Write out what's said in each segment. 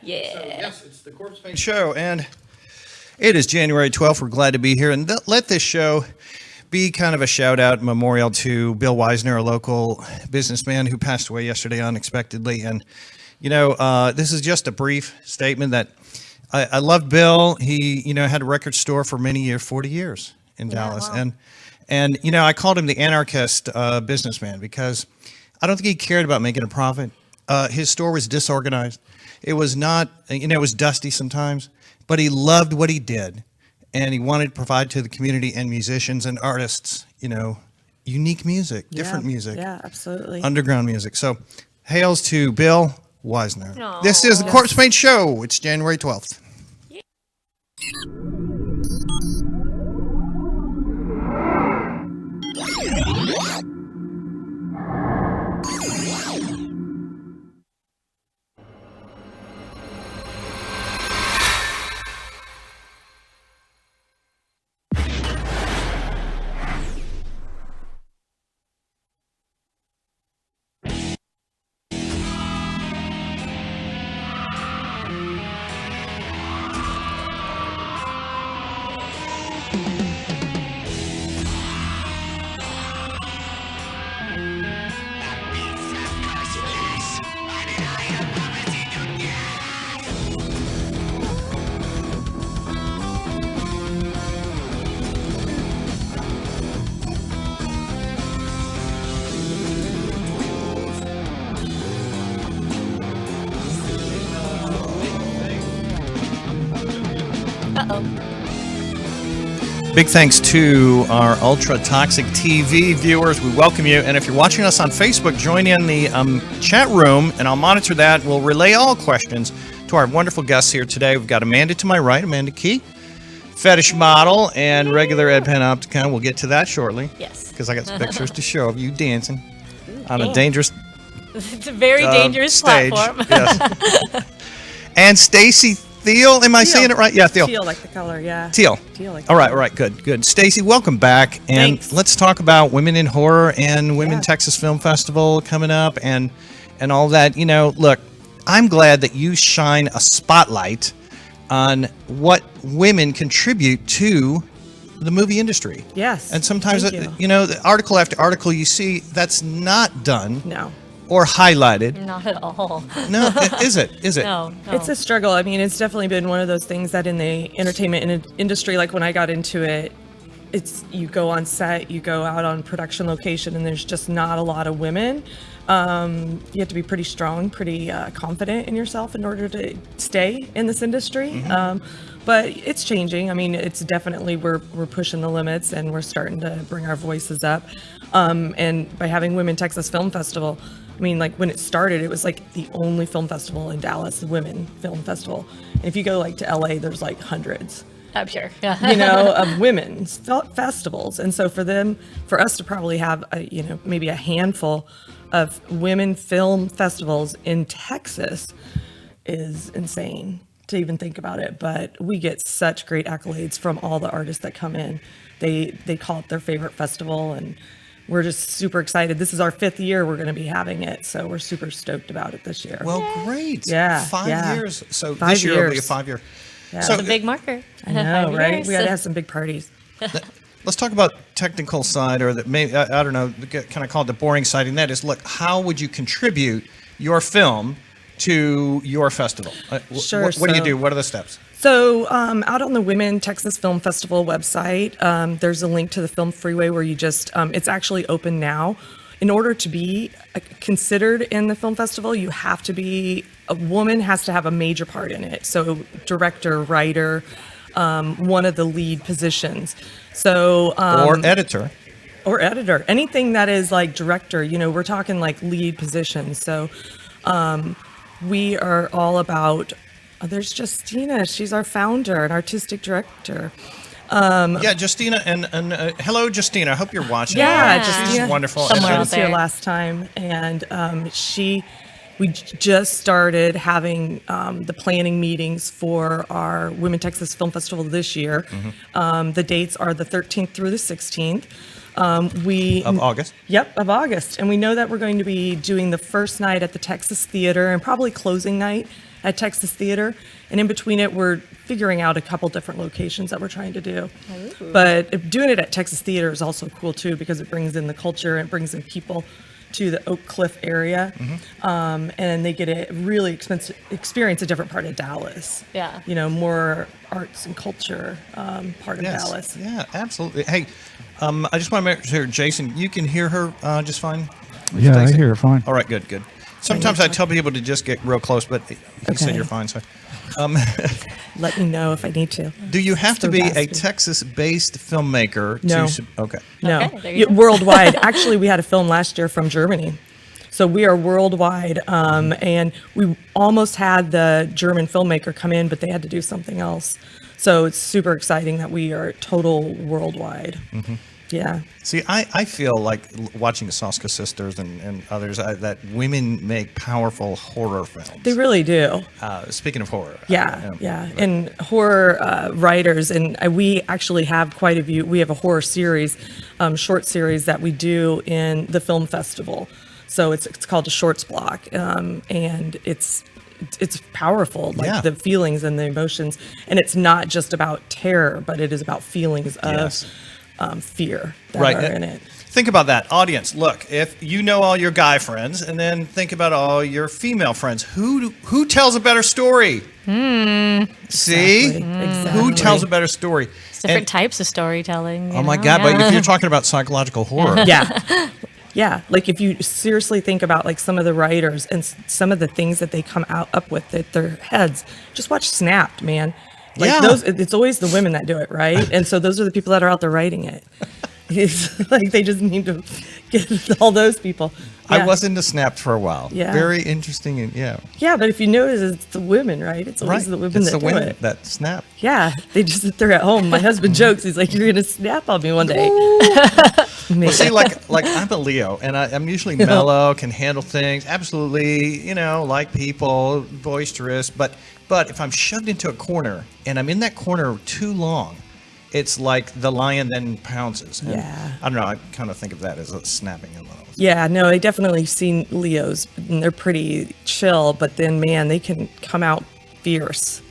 Yeah. So, yes, it's the Corpsepaint Show, and it is January 12th. We're glad to be here, and let this show be kind of a shout-out memorial to Bill Weisner, a local businessman who passed away yesterday unexpectedly. And, you know, this is just a brief statement that I loved Bill. He, you know, had a record store for many years, 40 years in Dallas. Wow. And you know, I called him the anarchist businessman because I don't think he cared about making a profit. His store was disorganized. It was not, you know, it was dusty sometimes, but he loved what he did. And he wanted to provide to the community and musicians and artists, you know, unique music, different music. Yeah, absolutely. Underground music. So, hails to Bill Weisner. Aw. This is the Corpsepaint Show. It's January 12th. Big thanks to our Ultra Toxic TV viewers. We welcome you. And if you're watching us on Facebook, join in the chat room, and I'll monitor that. We'll relay all questions to our wonderful guests here today. We've got Amanda to my right, Amanda Kee, fetish model, and regular Ed Panoptikon. We'll get to that shortly. Yes. Because I got some pictures to show of you dancing on a dangerous It's a very dangerous stage. platform. Yes. And Stacy Thiele, am I saying it right? Yeah, Thiele. Teal like the color, yeah. Teal. Teal like All the right, color. good. Stacy, welcome back. And Thanks. let's talk about Women in Horror and Women Yeah. Texas Film Festival coming up and all that. You know, look, I'm glad that you shine a spotlight on what women contribute to the movie industry. Yes. And sometimes, Thank you. you know, the article after article you see that's not done No. or highlighted. Not at all. No, is it? Is it? No. It's a struggle. I mean, it's definitely been one of those things that in the entertainment industry, like when I got into it, it's you go on set, you go out on production location, and there's just not a lot of women. You have to be pretty strong, pretty confident in yourself in order to stay in this industry. But it's changing. I mean, it's definitely we're pushing the limits and we're starting to bring our voices up. And by having Women Texas Film Festival, I mean, like when it started, it was like the only film festival in Dallas, the Women Film Festival. And if you go like to LA, there's like hundreds, I'm sure. you know, of women's festivals. And so for us to probably have, you know, maybe a handful of women film festivals in Texas is insane to even think about it. But we get such great accolades from all the artists that come in. They call it their favorite festival, and we're just super excited. This is our 5th year we're going to be having it, so we're super stoked about it this year. Well, great. Yeah, 5 yeah. years. So 5 this year will be a years. 5 year. Yeah. So It's a big marker. I know, 5 right? years. We got to have some big parties. let's talk about technical side, or that maybe I don't know, kind of call it the boring side. And that is, look, how would you contribute your film to your festival? Sure, What do you so- do? What are the steps? So out on the Women Texas Film Festival website, there's a link to the Film Freeway where you just, it's actually open now. In order to be considered in the film festival, you have to be, a woman has to have a major part in it. So director, writer, one of the lead positions. So Or editor. or editor, anything that is like director, you know, we're talking like lead positions. So we are all about, there's Justina, she's our founder and artistic director. Yeah, Justina, and hello, Justina. I hope you're watching. Yeah, She's Justina. wonderful. Somewhere She out was here there. last time, and we just started having the planning meetings for our Women Texas Film Festival this year. The dates are the 13th through the 16th. Of August. Yep, of August. And we know that we're going to be doing the first night at the Texas Theater and probably closing night at Texas Theater. And in between it, we're figuring out a couple different locations that we're trying to do. Ooh. But doing it at Texas Theater is also cool too, because it brings in the culture and it brings in people to the Oak Cliff area, and they get a really experience a different part of Dallas. Yeah. You know, more arts and culture part of Dallas. Yeah, absolutely. Hey, I just want to make sure, Jason, you can hear her just fine? Yeah, I Stacy? hear her fine. All right, good. Sometimes I tell people to just get real close, but you said Okay. you're fine. So, Let me know if I need to. do you have to So be a bastard. Texas-based filmmaker No. to? Okay. No, Okay, there you go. worldwide. Actually, we had a film last year from Germany. So we are worldwide, and we almost had the German filmmaker come in, but they had to do something else. So it's super exciting that we are total worldwide. Yeah. See, I feel like watching the Soska sisters and others that women make powerful horror films. They really do. Speaking of horror. Yeah. And horror writers, and we actually have quite a few. We have a horror series, short series that we do in the film festival. So it's called a Shorts Block, and it's powerful, like Yeah. the feelings and the emotions. And it's not just about terror, but it is about feelings of Yes. fear that Right. are in it. Think about that, audience. Look, if you know all your guy friends, and then think about all your female friends, who tells a better story? See, Exactly. who tells a better story? It's different And- types of storytelling. Oh my God! But if you're talking about psychological horror, Yeah, like if you seriously think about like some of the writers and some of the things that they come up with at their heads, just watch Snapped, man. Like Yeah. it's always the women that do it, right? And so those are the people that are out there writing it. It's like they just need to get all those people. I Yeah. was into Snapped for a while. Yeah. Very interesting, and Yeah, but if you notice, it's the women, right? It's always the women it's that the do women it. that snap. Yeah, they just sit there at home. My husband jokes. He's like, "You're gonna snap on me one day." Well, see, like I'm a Leo, and I'm usually mellow, can handle things, absolutely, like people, boisterous. But if I'm shoved into a corner and I'm in that corner too long, it's like the lion then pounces. And Yeah. I don't know. I kind of think of that as a snapping in love. Yeah, no, I definitely seen Leos, and they're pretty chill. But then, man, they can come out fierce.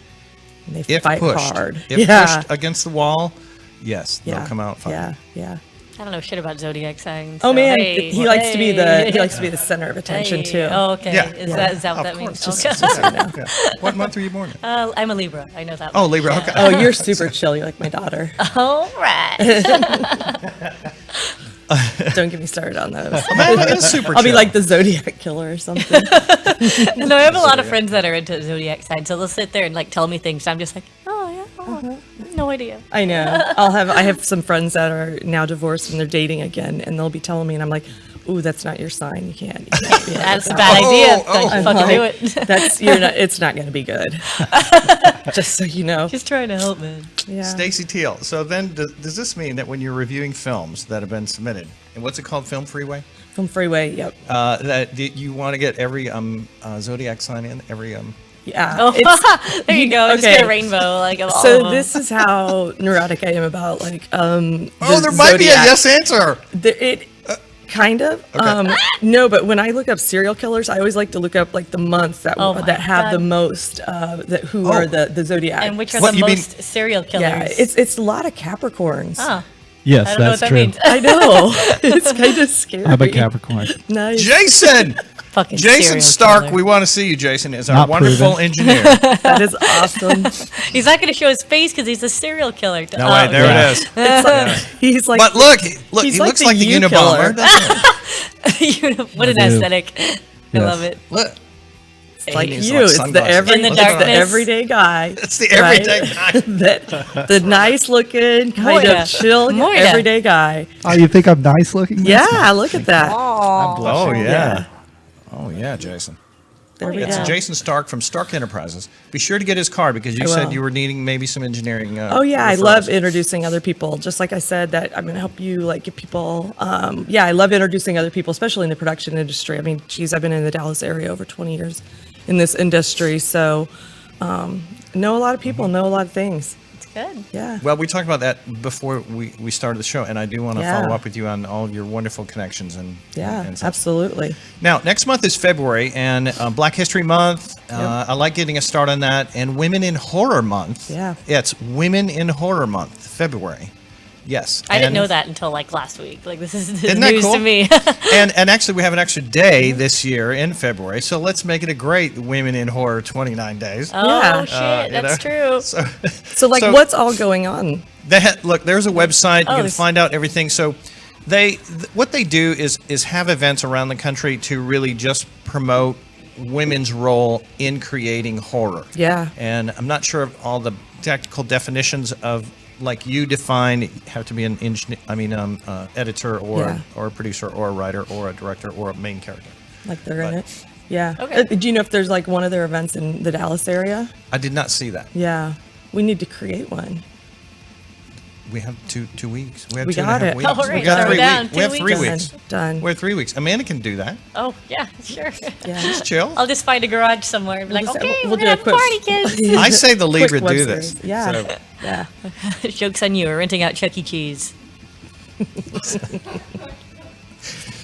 And they If fight pushed, hard. if pushed against the wall, yes, they'll come out fighting. Yeah. I don't know shit about zodiac signs. Oh so, man, hey, he likes to be the hey. he likes to be the center of attention Hey. too. Oh, okay. Yeah. Is Yeah. that what Of that course. means? Just Okay. so you know. Yeah. What month were you born in? I'm a Libra. I know that. Oh, much, Libra. yeah. Okay. Oh, you're super chill. You're like my daughter. All right. Don't get me started on those. Man, it is super I'll be chill. like the Zodiac killer or something. No, I have a lot of friends that are into zodiac signs, so they'll sit there and like tell me things. I'm just like, oh yeah, no idea. I know. I have some friends that are now divorced and they're dating again, and they'll be telling me, and I'm like, "Ooh, that's not your sign. You can't be like That's a that." bad idea. Oh, Don't you I'm fucking do like, it. That's it's not going to be good. Just so you know. Just trying to help, man. Yeah. Stacy Gipe. So then, does this mean that when you're reviewing films that have been submitted, and what's it called, Film Freeway, From Freeway. Yep. that you want to get every zodiac sign in, every Yeah. Oh, It's- there you go. Just okay. get a rainbow like of all of So them. this is how neurotic I am about like Oh, there might be a yes answer. It kind of no, but when I look up serial killers, I always like to look up like the months that Oh my that have the God. most who are the zodiac. And which are What, the you mean- most serial killers? yeah, it's a lot of Capricorns. Oh, Yes, I don't know what that's that true. means. I know. It's kind of scary. I'm a Capricorn. Nice. Jason. Fucking Jason serial Stark, killer. we want to see you. Jason is our Not wonderful proven. engineer. That is awesome. He's not going to show his face because he's a serial killer. No way, there Yeah. it is. It's like, he's like But look, he he's like looks the like the U Unabomber. killer. doesn't he? What an I do. aesthetic. I Yes. love it. Look, like He's you. like It's the sunglasses. In the it's darkness. the everyday guy. it's the everyday Right? guy. the nice looking, kind Moira. of chill, Moira. everyday guy. Oh, you think I'm nice looking? Yeah, look at that. Oh yeah. Yeah. Oh yeah, Jason. There we It's go. Jason Stark from Stark Enterprises. Be sure to get his card because you I said will. you were needing maybe some engineering. Oh yeah, I referrals. love introducing other people. Just like I said, that I'm going to help you like get people. Yeah, I love introducing other people, especially in the production industry. I mean, geez, I've been in the Dallas area over 20 years in this industry, so know a lot of people, know a lot of things. It's Good. Yeah. Well, we talked about that before we started the show, and I do want to Yeah. follow up with you on all of your wonderful connections and Yeah, and such. absolutely. Now, next month is February, and Black History Month. I like getting a start on that, and Women in Horror Month. Yeah. It's Women in Horror Month, February. Yes. I didn't And- know that until like last week. Like this is Isn't that news cool? to me. and actually, we have an extra day this year in February, so let's make it a great Women in Horror 29 days. Oh Yeah. shit, You that's know? true. So like, So- what's all going on? Look, there's a website. You can there's- find out everything. So what they do is have events around the country to really just promote women's role in creating horror. Yeah. And I'm not sure of all the technical definitions of, like you define, you have to be an editor Yeah. or a producer or a writer or a director or a main character. Like they're in But- it. Yeah. Okay. Do you know if there's like one of their events in the Dallas area? I did not see that. Yeah. We need to create one. We have two weeks. We have We 2.5 got it. weeks. Oh, right. We got So 3 we're down weeks. We have 2 3 weeks. weeks. Done. We have 3 weeks. Amanda can do that. Oh yeah, sure. Yeah. Just chill. I'll just find a garage somewhere and be like, We'll just- okay, we'll we're do gonna a have a quick- party, kids. I say the lead Quick would do web this. series. Yeah. So- Yeah. Joke's on you. We're renting out Chuck E. Cheese.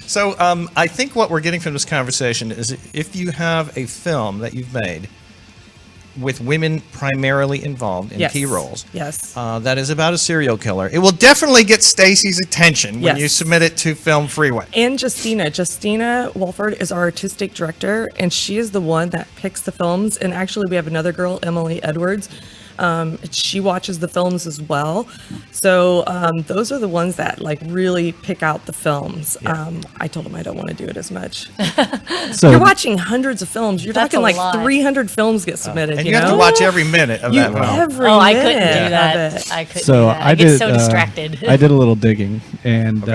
So I think what we're getting from this conversation is if you have a film that you've made with women primarily involved in Yes. key roles, Yes. that is about a serial killer, it will definitely get Stacy's attention when Yes. you submit it to Film Freeway. And Justina Walford is our artistic director, and she is the one that picks the films. And actually, we have another girl, Emily Edwards. She watches the films as well. So those are the ones that like really pick out the films. I told them I don't want to do it as much. So You're watching hundreds of films. You're That's talking a like lot. 300 films get submitted. And you you have know? to watch every minute of that film. Every Oh, I couldn't do minute of that. it. I couldn't do so that. I get did. so distracted. I did a little digging, and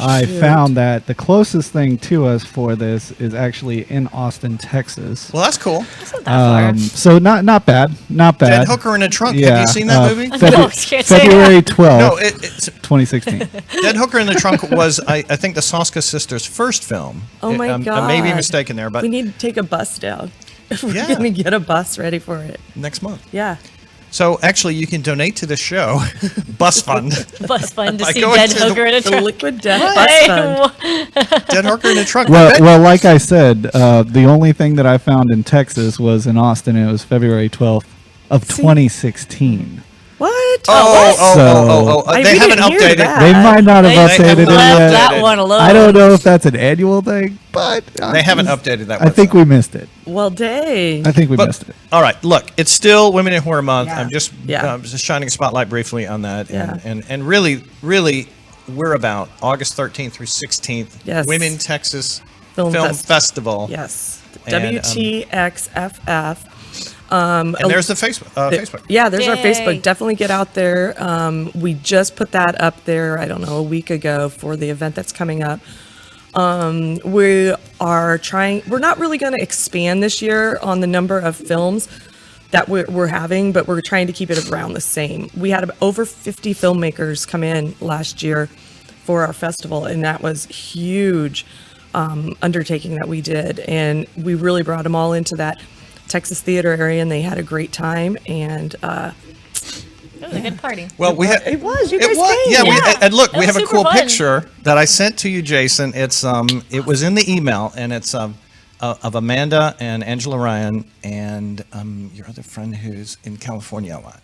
I shoot. found that the closest thing to us for this is actually in Austin, Texas. Well, that's cool. So not bad, not bad. Dead Hooker in a Trunk. Yeah, Have you seen that movie? No, can't say February that. 12th, No, it's 2016. Dead Hooker in the Trunk was, I think, the Soska sisters' first film. Oh my I god! may be mistaken there, but we need to take a bus down. We're Yeah. gonna get a bus ready for it. next month. Yeah. So actually, you can donate to the show, Bus Fund. Bus fun to By see going Dead to the- Hooker in a The truck. Liquid Death Hey, Bus Fund. Dead Hooker in the Trunk. Well, like I said, the only thing that I found in Texas was in Austin. And it was February 12th of 2016. What? Oh, I they haven't didn't hear updated. that. They might not have They updated it left yet. that one alone. I don't know if that's an annual thing, but They haven't updated that. I think website. we missed it. Well, dang. I think we But- missed it. All right, look, it's still Women in Horror Month. Yeah. I'm just Yeah. just shining a spotlight briefly on that, Yeah. and really, we're about August 13th through 16th. Yes. Women Texas Film Festival. Yes. And, WTXFF. And there's the Facebook. Yeah, there's our Yay. Facebook. Definitely get out there. We just put that up there, I don't know, a week ago for the event that's coming up. We're not really going to expand this year on the number of films that we're having, but we're trying to keep it around the same. We had over 50 filmmakers come in last year for our festival, and that was huge undertaking that we did. And we really brought them all into that Texas theater area, and they had a great time. And It was a good party. Well, we had it was. You It guys was, came. yeah. Yeah. And look, It we was have a super cool fun. picture that I sent to you, Jason. It was in the email, and it's of Amanda and Angela Ryan and your other friend who's in California a lot.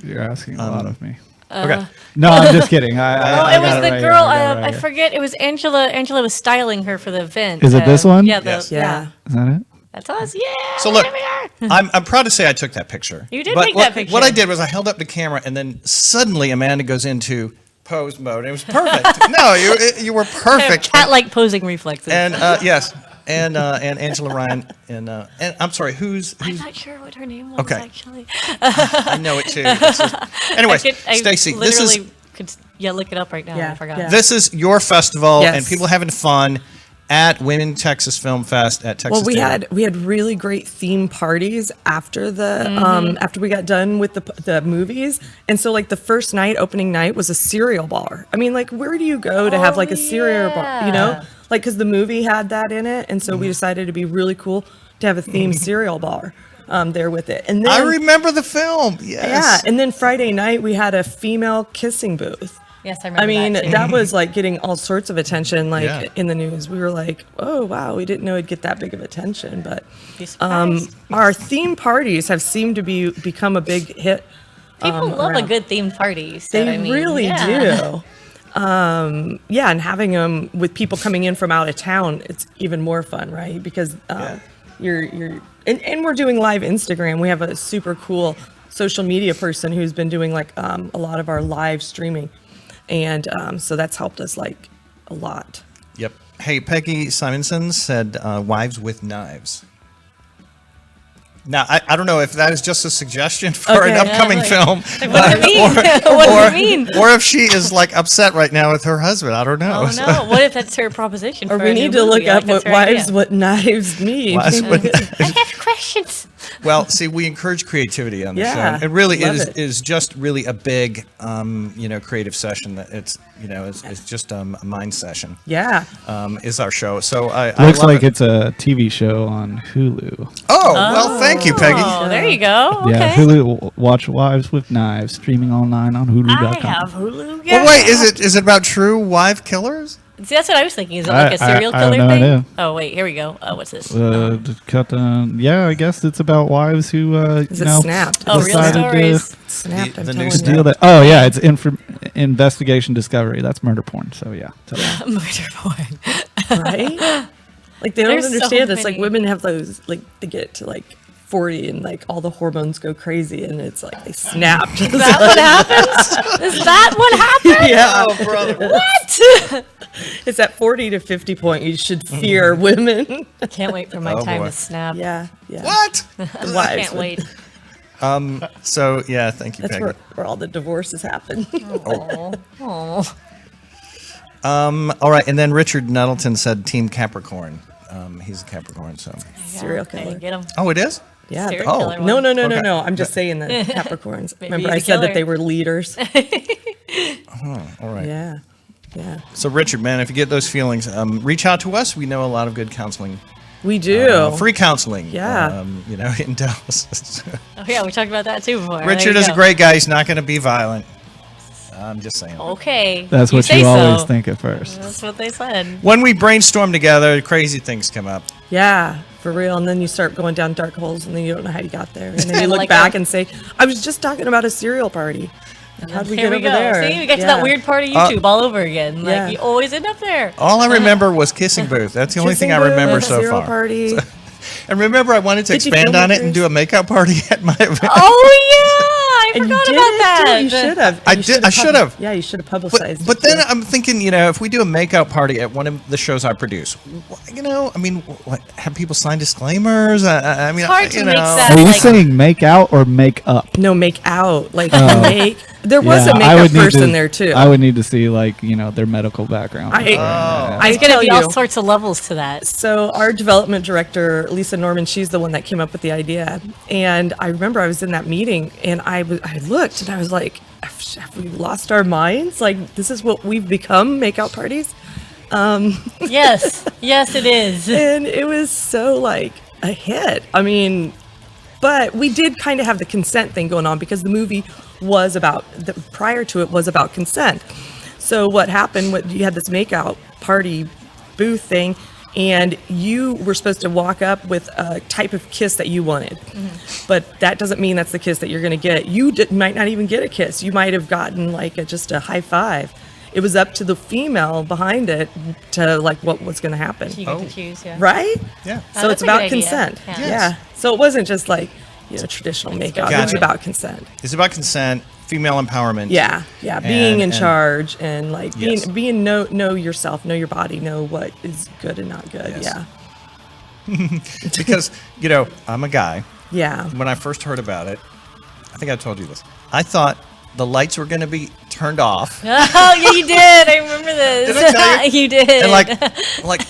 You're asking a lot of me. Okay, No, I'm just kidding. Oh, I it was got the right girl. here, I got it I right here. forget. It was Angela. Angela was styling her for the event. Is it this one? Yeah. Yes. Yeah. Is that it? That's us. Yeah. so look, there we are. I'm proud to say I took that picture. You did But take what, that picture. What I did was I held up the camera, and then suddenly Amanda goes into pose mode. It was perfect. No, you were perfect. Cat-like posing reflexes. And yes, and Angela Ryan and I'm sorry, who's I'm not sure what her name was Okay. actually. I know it too. Anyways, I Stacy, this is literally could look it up right now. Yeah, I forgot. yeah. this is your festival, Yes. and people having fun at Women Texas Film Fest at Texas. Well, we Theater. had really great theme parties after the after we got done with the movies, and so like the first night, opening night, was a cereal bar. I mean, like where do you go to have like a cereal bar? You know, like because the movie had that in it, and so we decided it'd be really cool to have a themed cereal bar. there with it. And then I remember the film. Yes. yeah, and then Friday night we had a female kissing booth. Yes, I remember. I mean, that, too. that was like getting all sorts of attention, like Yeah. in the news. We were like, oh, wow, we didn't know it'd get that big of attention. But Be surprised. our theme parties have seemed to become a big hit. People love around. a good themed party. So, They I mean, really yeah. do. Yeah, and having them with people coming in from out of town, it's even more fun, right? Because you're and we're doing live Instagram. We have a super cool social media person who's been doing like a lot of our live streaming. And so that's helped us like a lot. Yep. Hey, Peggy Simonson said wives with knives. Now, I don't know if that is just a suggestion for an Okay. upcoming like- film. Like, what does it mean? What does it mean? Or if she is like upset right now with her husband. I don't know. Oh no! What if that's her proposition? Or for we a need new to look movie? up Like, that's what her idea. wives, what knives mean. Wives with- I have questions. Well, see, we encourage creativity on the Yeah, show. It really love is it. is just really a big, creative session. That it's just a mind session. Yeah. Is our show. So I Looks love like it. it's a TV show on Hulu. Oh, well, thank you, Peggy. Oh, there you go. Okay. Yeah, Hulu. Watch Wives with Knives streaming online on Hulu.com. I have Hulu. Yeah. Well, wait, is it about true wife killers? See, that's what I was thinking. Is it like a serial I have killer no thing? idea. Oh wait, here we go. What's this? Yeah, I guess it's about wives who, Is it snapped? Oh, real decided stories. Snapped, The I'm new telling Snap. you. Deal that. Oh yeah, it's investigation discovery. That's murder porn. So yeah. Murder porn. Right? Like they don't There's so understand. It's like many. women have those, like they get to like 40 and like all the hormones go crazy and it's like they snap. Is that what happens? Is that what happens? Yeah. Oh, brother. What? It's at 40 to 50 point. You should fear women. I can't wait for my Oh, time boy. to snap. Yeah. Yeah. What? I Wives. can't wait. So, yeah, thank you, That's Peggy. where all the divorces happen. Oh. All right, and then Richard Nuttleton said Team Capricorn. He's a Capricorn, so. Serial Okay, killer. get him. Oh, it is? Yeah. Serial Oh. killer No, one. no, no, Okay. no, no. I'm just saying that Capricorns. Maybe Remember, he's I a said that killer. they were leaders. All right. Yeah. Yeah. So, Richard, man, if you get those feelings, reach out to us. We know a lot of good counseling. We do. Free counseling. Yeah. In Dallas. Oh yeah, we talked about that too before. There Richard you is a go. great guy. He's not going to be violent. I'm just saying. Okay. That's what say you always so. think at first. That's what they said. When we brainstorm together, crazy things come up. Yeah, for real. And then you start going down dark holes and then you don't know how you got there. And then you look Like back a- and say, I was just talking about a cereal party. Like, how'd we Here get we over go. there? See, we get to Yeah. that weird part of YouTube all over again. Like Yeah. you always end up there. All I remember was Kissing Booth. That's the only thing I Kissing remember booth, so cereal far. Party. And remember, I wanted to Did you expand film on it, it and Grace? do a makeout party at my event. Oh yeah, I And you forgot did about it? that. You should have. I You did- should I should have. Yeah, you should have publicized But it. then too. I'm thinking, if we do a makeout party at one of the shows I produce, have people sign disclaimers? I mean, It's hard to make that. Are you like- saying make out or make up? No, make out. Like, make. There was Yeah, a I makeup would need person to- there, too. I would need to see their medical background. I There's gonna tell be you. all sorts of levels to that. So our development director, Lisa Norman, she's the one that came up with the idea. And I remember I was in that meeting and I looked and I was like, have we lost our minds? Like, this is what we've become, makeout parties? Yes, yes, it is. And it was so like a hit. I mean, but we did kind of have the consent thing going on because the movie was prior to it was about consent. So what happened, you had this makeout party booth thing, and you were supposed to walk up with a type of kiss that you wanted. But that doesn't mean that's the kiss that you're going to get. You might not even get a kiss. You might have gotten just a high five. It was up to the female behind it to what was going to happen. You get to choose, yeah. Right? Yeah. So that's it's a about good idea. consent. Yeah. Yes. Yeah. So it wasn't just traditional makeout. It was Gotcha. about consent. It's about consent, female empowerment. Yeah. Yeah. Being in And- charge and Yes. being know yourself, know your body, know what is good and not good. Yes. Yeah. Because, I'm a guy. Yeah. When I first heard about it, I think I told you this. I thought the lights were going to be turned off. Oh, yeah, you did. I remember this. Did I tell you? You did. And like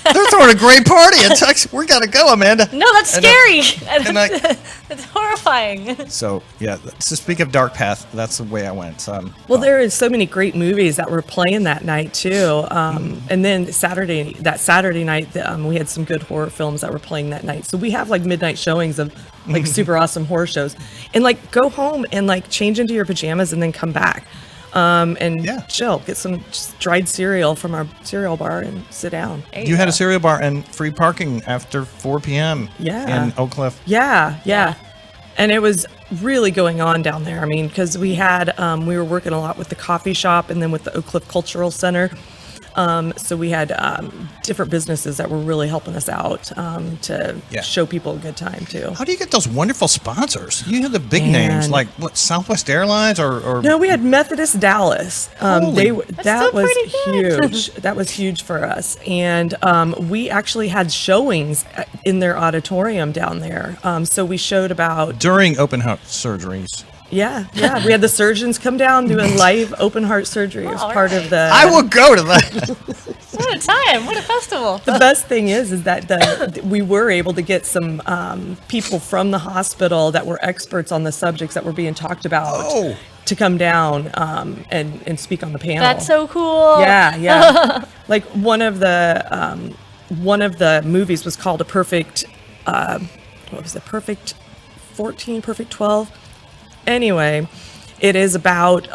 they're throwing a great party in Texas. We gotta go, Amanda. no, that's And, scary. and I- That's horrifying. So yeah, to speak of dark path, that's the way I went. So Well, there is so many great movies that were playing that night too. And then Saturday night, we had some good horror films that were playing that night. So we have like midnight showings of like super awesome horror shows, and like go home and like change into your pajamas and then come back. And Yeah. chill, get some just dried cereal from our cereal bar and sit down. you had a cereal bar and free parking after 4 p.m. Yeah. in Oak Cliff. Yeah. And it was really going on down there. I mean, because we were working a lot with the coffee shop and then with the Oak Cliff Cultural Center. So we had different businesses that were really helping us out to Yeah. show people a good time too. How do you get those wonderful sponsors? You have the big Man. names like what, Southwest Airlines or No, we had Methodist Dallas. Holy- That still was pretty good. huge. That was huge for us, and we actually had showings in their auditorium down there. So we showed about during open heart surgeries. yeah. We had the surgeons come down doing live open heart surgery as All part right. of the. I will go to that. What a time. What a festival. The best thing is that we were able to get some people from the hospital that were experts on the subjects that were being talked about Oh. to come down and speak on the panel. That's so cool. Yeah. Like one of the movies was called Perfect 14, Perfect 12. Anyway, it is about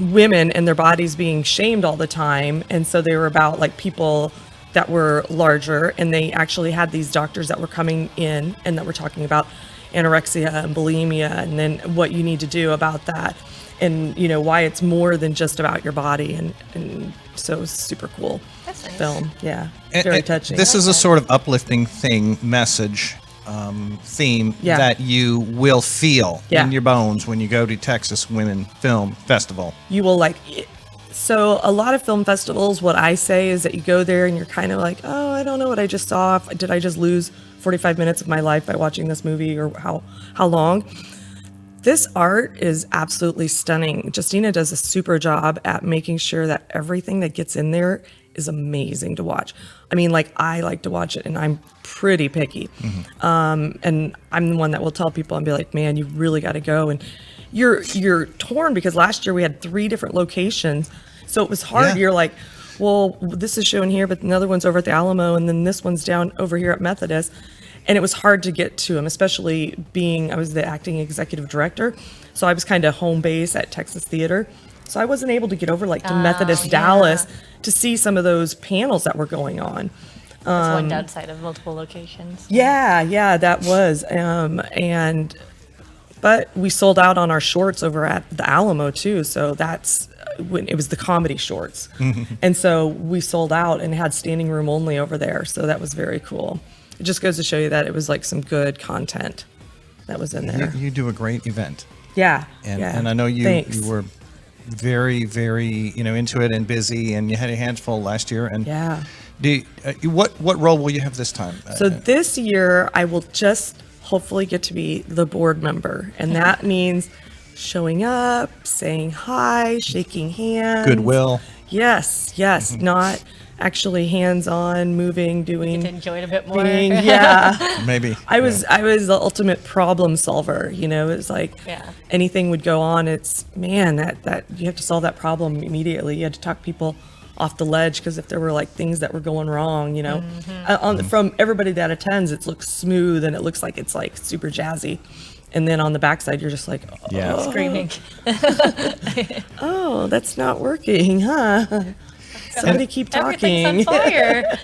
women and their bodies being shamed all the time, and so they were about like people that were larger, and they actually had these doctors that were coming in and that were talking about anorexia and bulimia, and then what you need to do about that, and you know why it's more than just about your body, and so it was super cool. That's nice. Film. Yeah, And- very and touching. This is a sort of uplifting message, theme Yeah. that you will feel Yeah. in your bones when you go to Texas Women Film Festival. You will like it. So a lot of film festivals, what I say is that you go there and you're kind of like, oh, I don't know what I just saw. Did I just lose 45 minutes of my life by watching this movie, or how long? This art is absolutely stunning. Justina does a super job at making sure that everything that gets in there is amazing to watch. I mean, like, I like to watch it, and I'm pretty picky. And I'm the one that will tell people and be like, man, you really got to go. And you're torn because last year we had 3 different locations. So it was hard. Yeah. You're like, well, this is shown here, but another one's over at the Alamo, and then this one's down over here at Methodist. And it was hard to get to them, especially being, I was the acting executive director. So I was kind of home base at Texas Theater. So I wasn't able to get over like to Methodist yeah. Dallas to see some of those panels that were going on. That's one downside of multiple locations. Yeah, that was. But we sold out on our shorts over at the Alamo too. So that's when it was the comedy shorts. And so we sold out and had standing room only over there. So that was very cool. It just goes to show you that it was like some good content that was in there. You do a great event. Yeah. And I know you Thanks. were very, very, into it and busy, and you had your hands full last year. And Yeah. what role will you have this time? So this year, I will just hopefully get to be the board member. And that means showing up, saying hi, shaking hands. Goodwill. Yes. Not actually hands-on, moving, doing. To enjoy it a bit more. Yeah. Maybe. I was the ultimate problem solver. It's like Yeah. anything would go on. It's man, that you have to solve that problem immediately. You had to talk people off the ledge because if there were like things that were going wrong, from everybody that attends, it looks smooth and it looks like it's like super jazzy. And then on the backside, you're just like, Yeah. Screaming. oh, that's not working, huh? Somebody keep talking. Everything's on fire.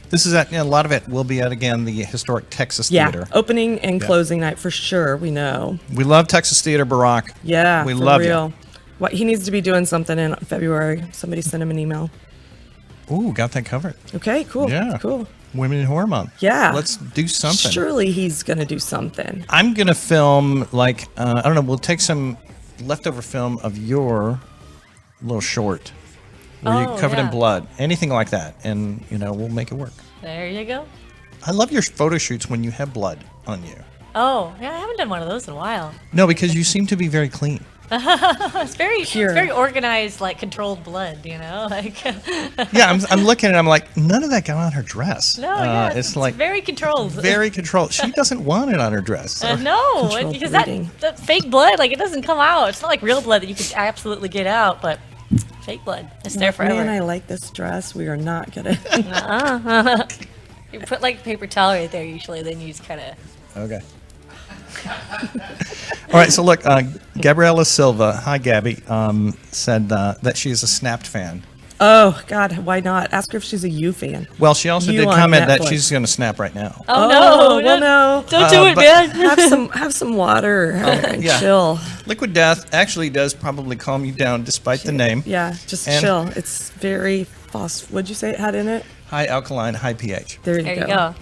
This is a lot of it will be at, again, the historic Texas Yeah, Theater. opening and closing night for sure. We know. We love Texas Theater, Barack. Yeah, We for love real. What he needs to be doing something in February. Somebody send him an email. Ooh, got that covered. Okay, cool. Yeah. Cool. Women in Horror Month. Yeah. Let's do something. Surely he's gonna do something. I'm going to film, I don't know, we'll take some leftover film of your little short where you're Oh, covered in yeah. blood, anything like that, and, we'll make it work. There you go. I love your photo shoots when you have blood on you. Oh, yeah, I haven't done one of those in a while. No, because you seem to be very clean. It's Pure. very organized, like controlled blood, you know? Like Yeah, I'm looking at it, I'm like, none of that got on her dress. no, yeah, It's like very controlled. very controlled. She doesn't want it on her dress. No, Controlled because bleeding. that fake blood, like it doesn't come out. It's not like real blood that you can absolutely get out, but fake blood, it's there forever. Man, I like this dress. We are not gonna. You put like paper towel right there usually, then you just kind of. Okay. All right, so look, Gabriela Silva, hi Gabby, said that she's a Snapped fan. Oh God, why not? Ask her if she's a You fan. Well, she also You did on comment that Netflix. she's going to snap right now. Oh, no! well no. Don't do it, but- man. Have some water and yeah. chill. Liquid Death actually does probably calm you down despite the name. Yeah, just And- chill. It's very what'd you say it had in it? High alkaline, high pH. There There you go.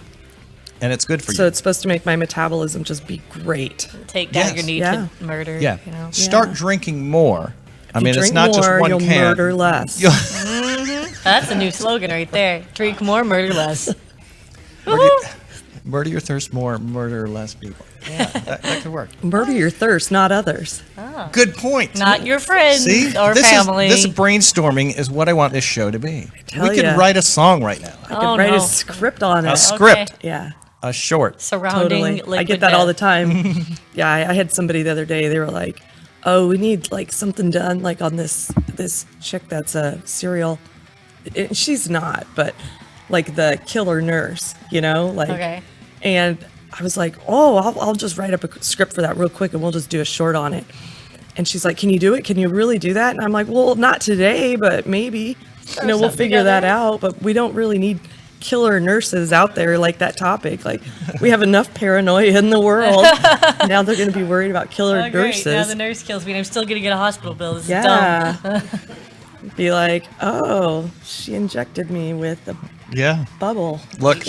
And it's good for So you. it's supposed to make my metabolism just be great. Take down Yes. your need Yeah. to murder. Yeah. You know. Start drinking more. I If mean, you it's drink not just more, one you'll can. murder less. That's a new slogan right there. Drink more, murder less. Murder your thirst more, murder less people. Yeah, that could work. Murder your thirst, not others. Good point. Not your friends See, or this family. This brainstorming is what I want this show to be. tell We could ya. write a song right now, I Oh, could write no. a script on it. a script, Yeah, a short. Surrounding totally. liquid I get that all the death. time. Yeah, I had somebody the other day. They were like, "Oh, we need like something done like on this chick that's a serial." She's not, but like the killer nurse, you know, like. Okay. And I was like, "Oh, I'll just write up a script for that real quick, and we'll just do a short on it." And she's like, "Can you do it? Can you really do that?" And I'm like, "Well, not today, but maybe. You know, we'll something figure that together. out. But we don't really need killer nurses out there like that topic. Like, we have enough paranoia in the world. Now they're going to be worried about killer Oh, great. Now nurses. the nurse kills me and I'm still going to get a hospital bill. This is dumb. Yeah. Be like, oh, she injected me with a Yeah. bubble. Look,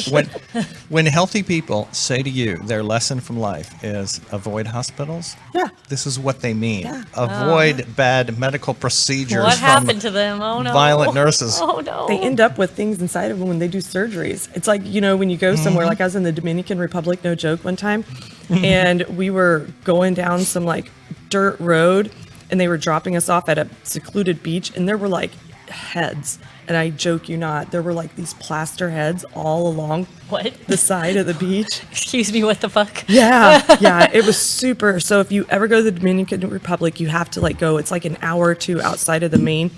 when healthy people say to you, their lesson from life is avoid hospitals. Yeah. This is what they mean. Yeah. Avoid bad medical procedures. What from happened to them? Oh no. violent nurses. Oh no. They end up with things inside of them when they do surgeries. It's like, you know, when you go somewhere, like I was in the Dominican Republic, no joke, one time, and we were going down some like dirt road and they were dropping us off at a secluded beach and there were like heads. And I joke you not, there were like these plaster heads all along What? the side of the beach. Excuse me, what the fuck? Yeah, yeah, it was super. So if you ever go to the Dominican Republic, you have to like go. It's like an hour or two outside of the main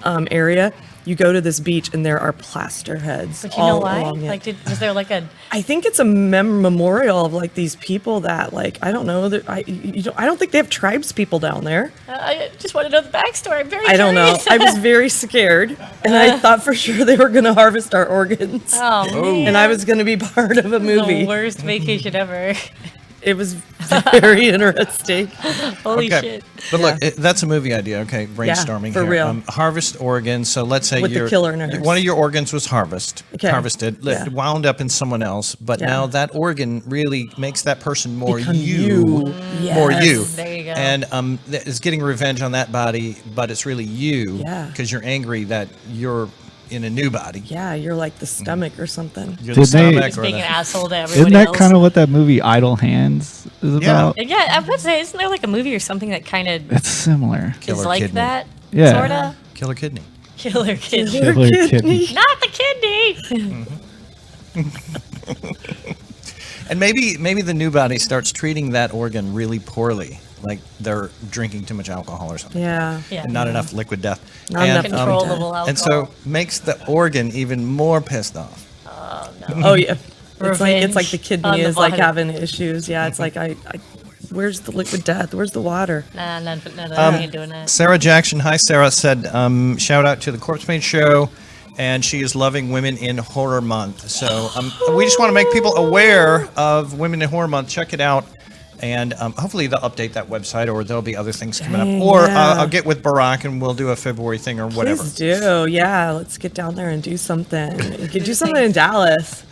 area. You go to this beach and there are plaster heads. But you know all why? along it. Like, was there like a? I think it's a memorial of like these people that like I don't know. I don't think they have tribes people down there. I just want to know the backstory. I'm very. I don't know. curious. I was very scared, and I thought for sure they were going to harvest our organs, Oh man. and I was going to be part of a movie. The worst vacation ever. It was very interesting. Holy Okay. shit. But look, that's a movie idea. Okay, brainstorming for here. real. Harvest organs. So let's say With the killer nurse. one of your organs was harvested, Yeah. wound up in someone else, but Yeah. now that organ really makes that person more Become you, more Yes. you. There you go. And is getting revenge on that body, but it's really you Yeah. because you're angry that you're in a new body. Yeah, you're like the stomach or something. You're Did the they- stomach Just or being the, an asshole to everybody Isn't that else. kind of what that movie Idle Hands is about? Yeah, I would say, isn't there like a movie or something that kind of It's similar. is Killer like kidney. that? Yeah. Sorta. killer kidney. Killer kidney. Killer Kidney. Not the kidney. And maybe the new body starts treating that organ really poorly, like they're drinking too much alcohol or something. Yeah. Yeah. And not enough liquid death. Not and, enough Controllable alcohol. and so makes the organ even more pissed off. Oh yeah. It's like the Revenge on kidney the is like body. having issues. Yeah, it's like I where's the liquid death? Where's the water? Nah, none, I ain't doing that. Sarah Jackson, hi Sarah, said shout out to the Corpsepaint show, and she is loving Women in Horror Month. So we just want to make people aware of Women in Horror Month. Check it out. And hopefully they'll update that website, or there'll be other things coming Dang, up. Or yeah. I'll get with Barack and we'll do a February thing or whatever. Please do. Yeah, let's get down there and do something. You could do something in Dallas.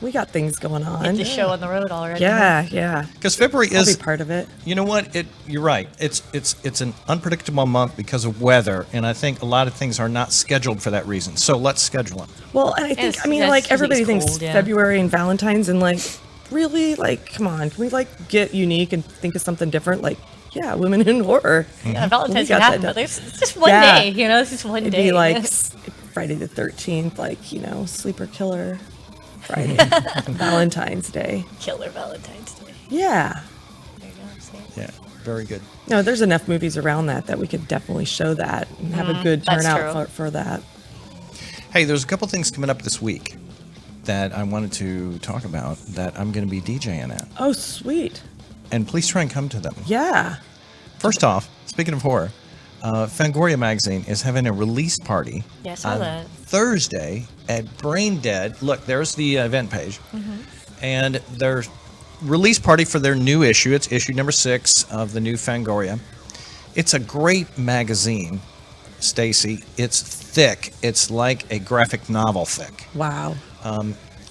We got things going Get on. the show on the road already. Yeah, yeah. Because February I'll be is, part of it. you know what? You're right. It's an unpredictable month because of weather, and I think a lot of things are not scheduled for that reason. So let's schedule them. Well, and I think Yes, I mean that's like 'cause everybody it's thinks cold, yeah. February and Valentine's and like really like come on, can we like get unique and think of something different? Like Yeah, women in horror. Yeah, Valentine's got Day happened, that but it's just one Yeah. day, you know, it's just one It'd day. be like Friday the 13th, like, you know, sleeper killer Friday, Valentine's Day. Killer Valentine's Day. Yeah. There you go, see? Yeah, very good. No, there's enough movies around that we could definitely show that and have a good that's turnout true. for that. Hey, there's a couple things coming up this week that I wanted to talk about that I'm going to be DJing at. Oh, sweet. And please try and come to them. Yeah. First off, speaking of horror, Fangoria Magazine is having a release party Yeah, I saw on that. Thursday at Brain Dead. Look, there's the event page. And their release party for their new issue. It's issue number 6 of the new Fangoria. It's a great magazine, Stacy. It's thick. It's like a graphic novel thick. Wow.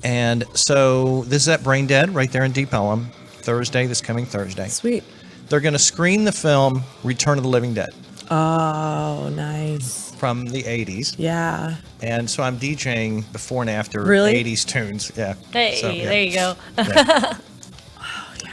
And so this is at Brain Dead right there in Deep Ellum, Thursday, this coming Thursday. Sweet. They're going to screen the film Return of the Living Dead Oh, nice. from the 80s. Yeah. And so I'm DJing before and after Really? 80s tunes. Yeah. Hey, So, yeah. there you go. Yeah.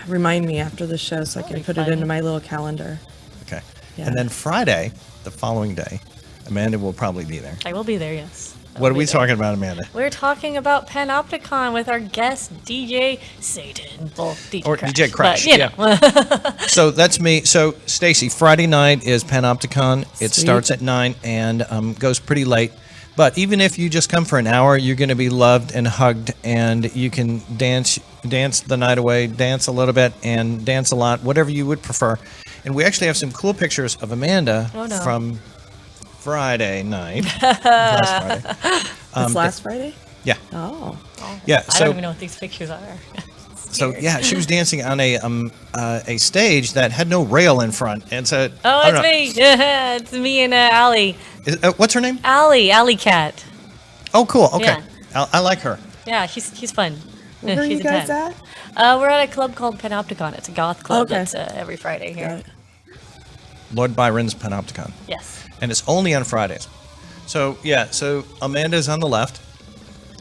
Remind me after the show so I can be put it fun. into my little calendar. Okay. Yeah. And then Friday, the following day, Amanda will probably be there. I will be there, yes. I What will are we be there. talking about, Amanda? We're talking about Panoptikon with our guest DJ Satan. Well, DJ Or Crash. DJ Crash, but, you know. So that's me. So, Stacy, Friday night is Panoptikon. It Sweet. starts at 9 and goes pretty late. But even if you just come for an hour, you're going to be loved and hugged, and you can dance the night away, dance a little bit, and dance a lot, whatever you would prefer. And we actually have some cool pictures of Amanda Oh, no. from Friday night. Last Friday. This last Friday? Yeah. Oh. Yeah. I don't even know what these pictures are. So yeah, she was dancing on a stage that had no rail in front, and so Oh, I don't it's me. It's me and Allie. What's her name? Allie Cat. Oh, cool. Okay, Yeah. I like her. Yeah, she's fun. Where are She's you a guys 10. at? We're at a club called Panoptikon. It's a goth club Okay. that's every Friday here. Got it. Lord Byron's Panoptikon, Yes. and it's only on Fridays. So yeah, so Amanda's on the left,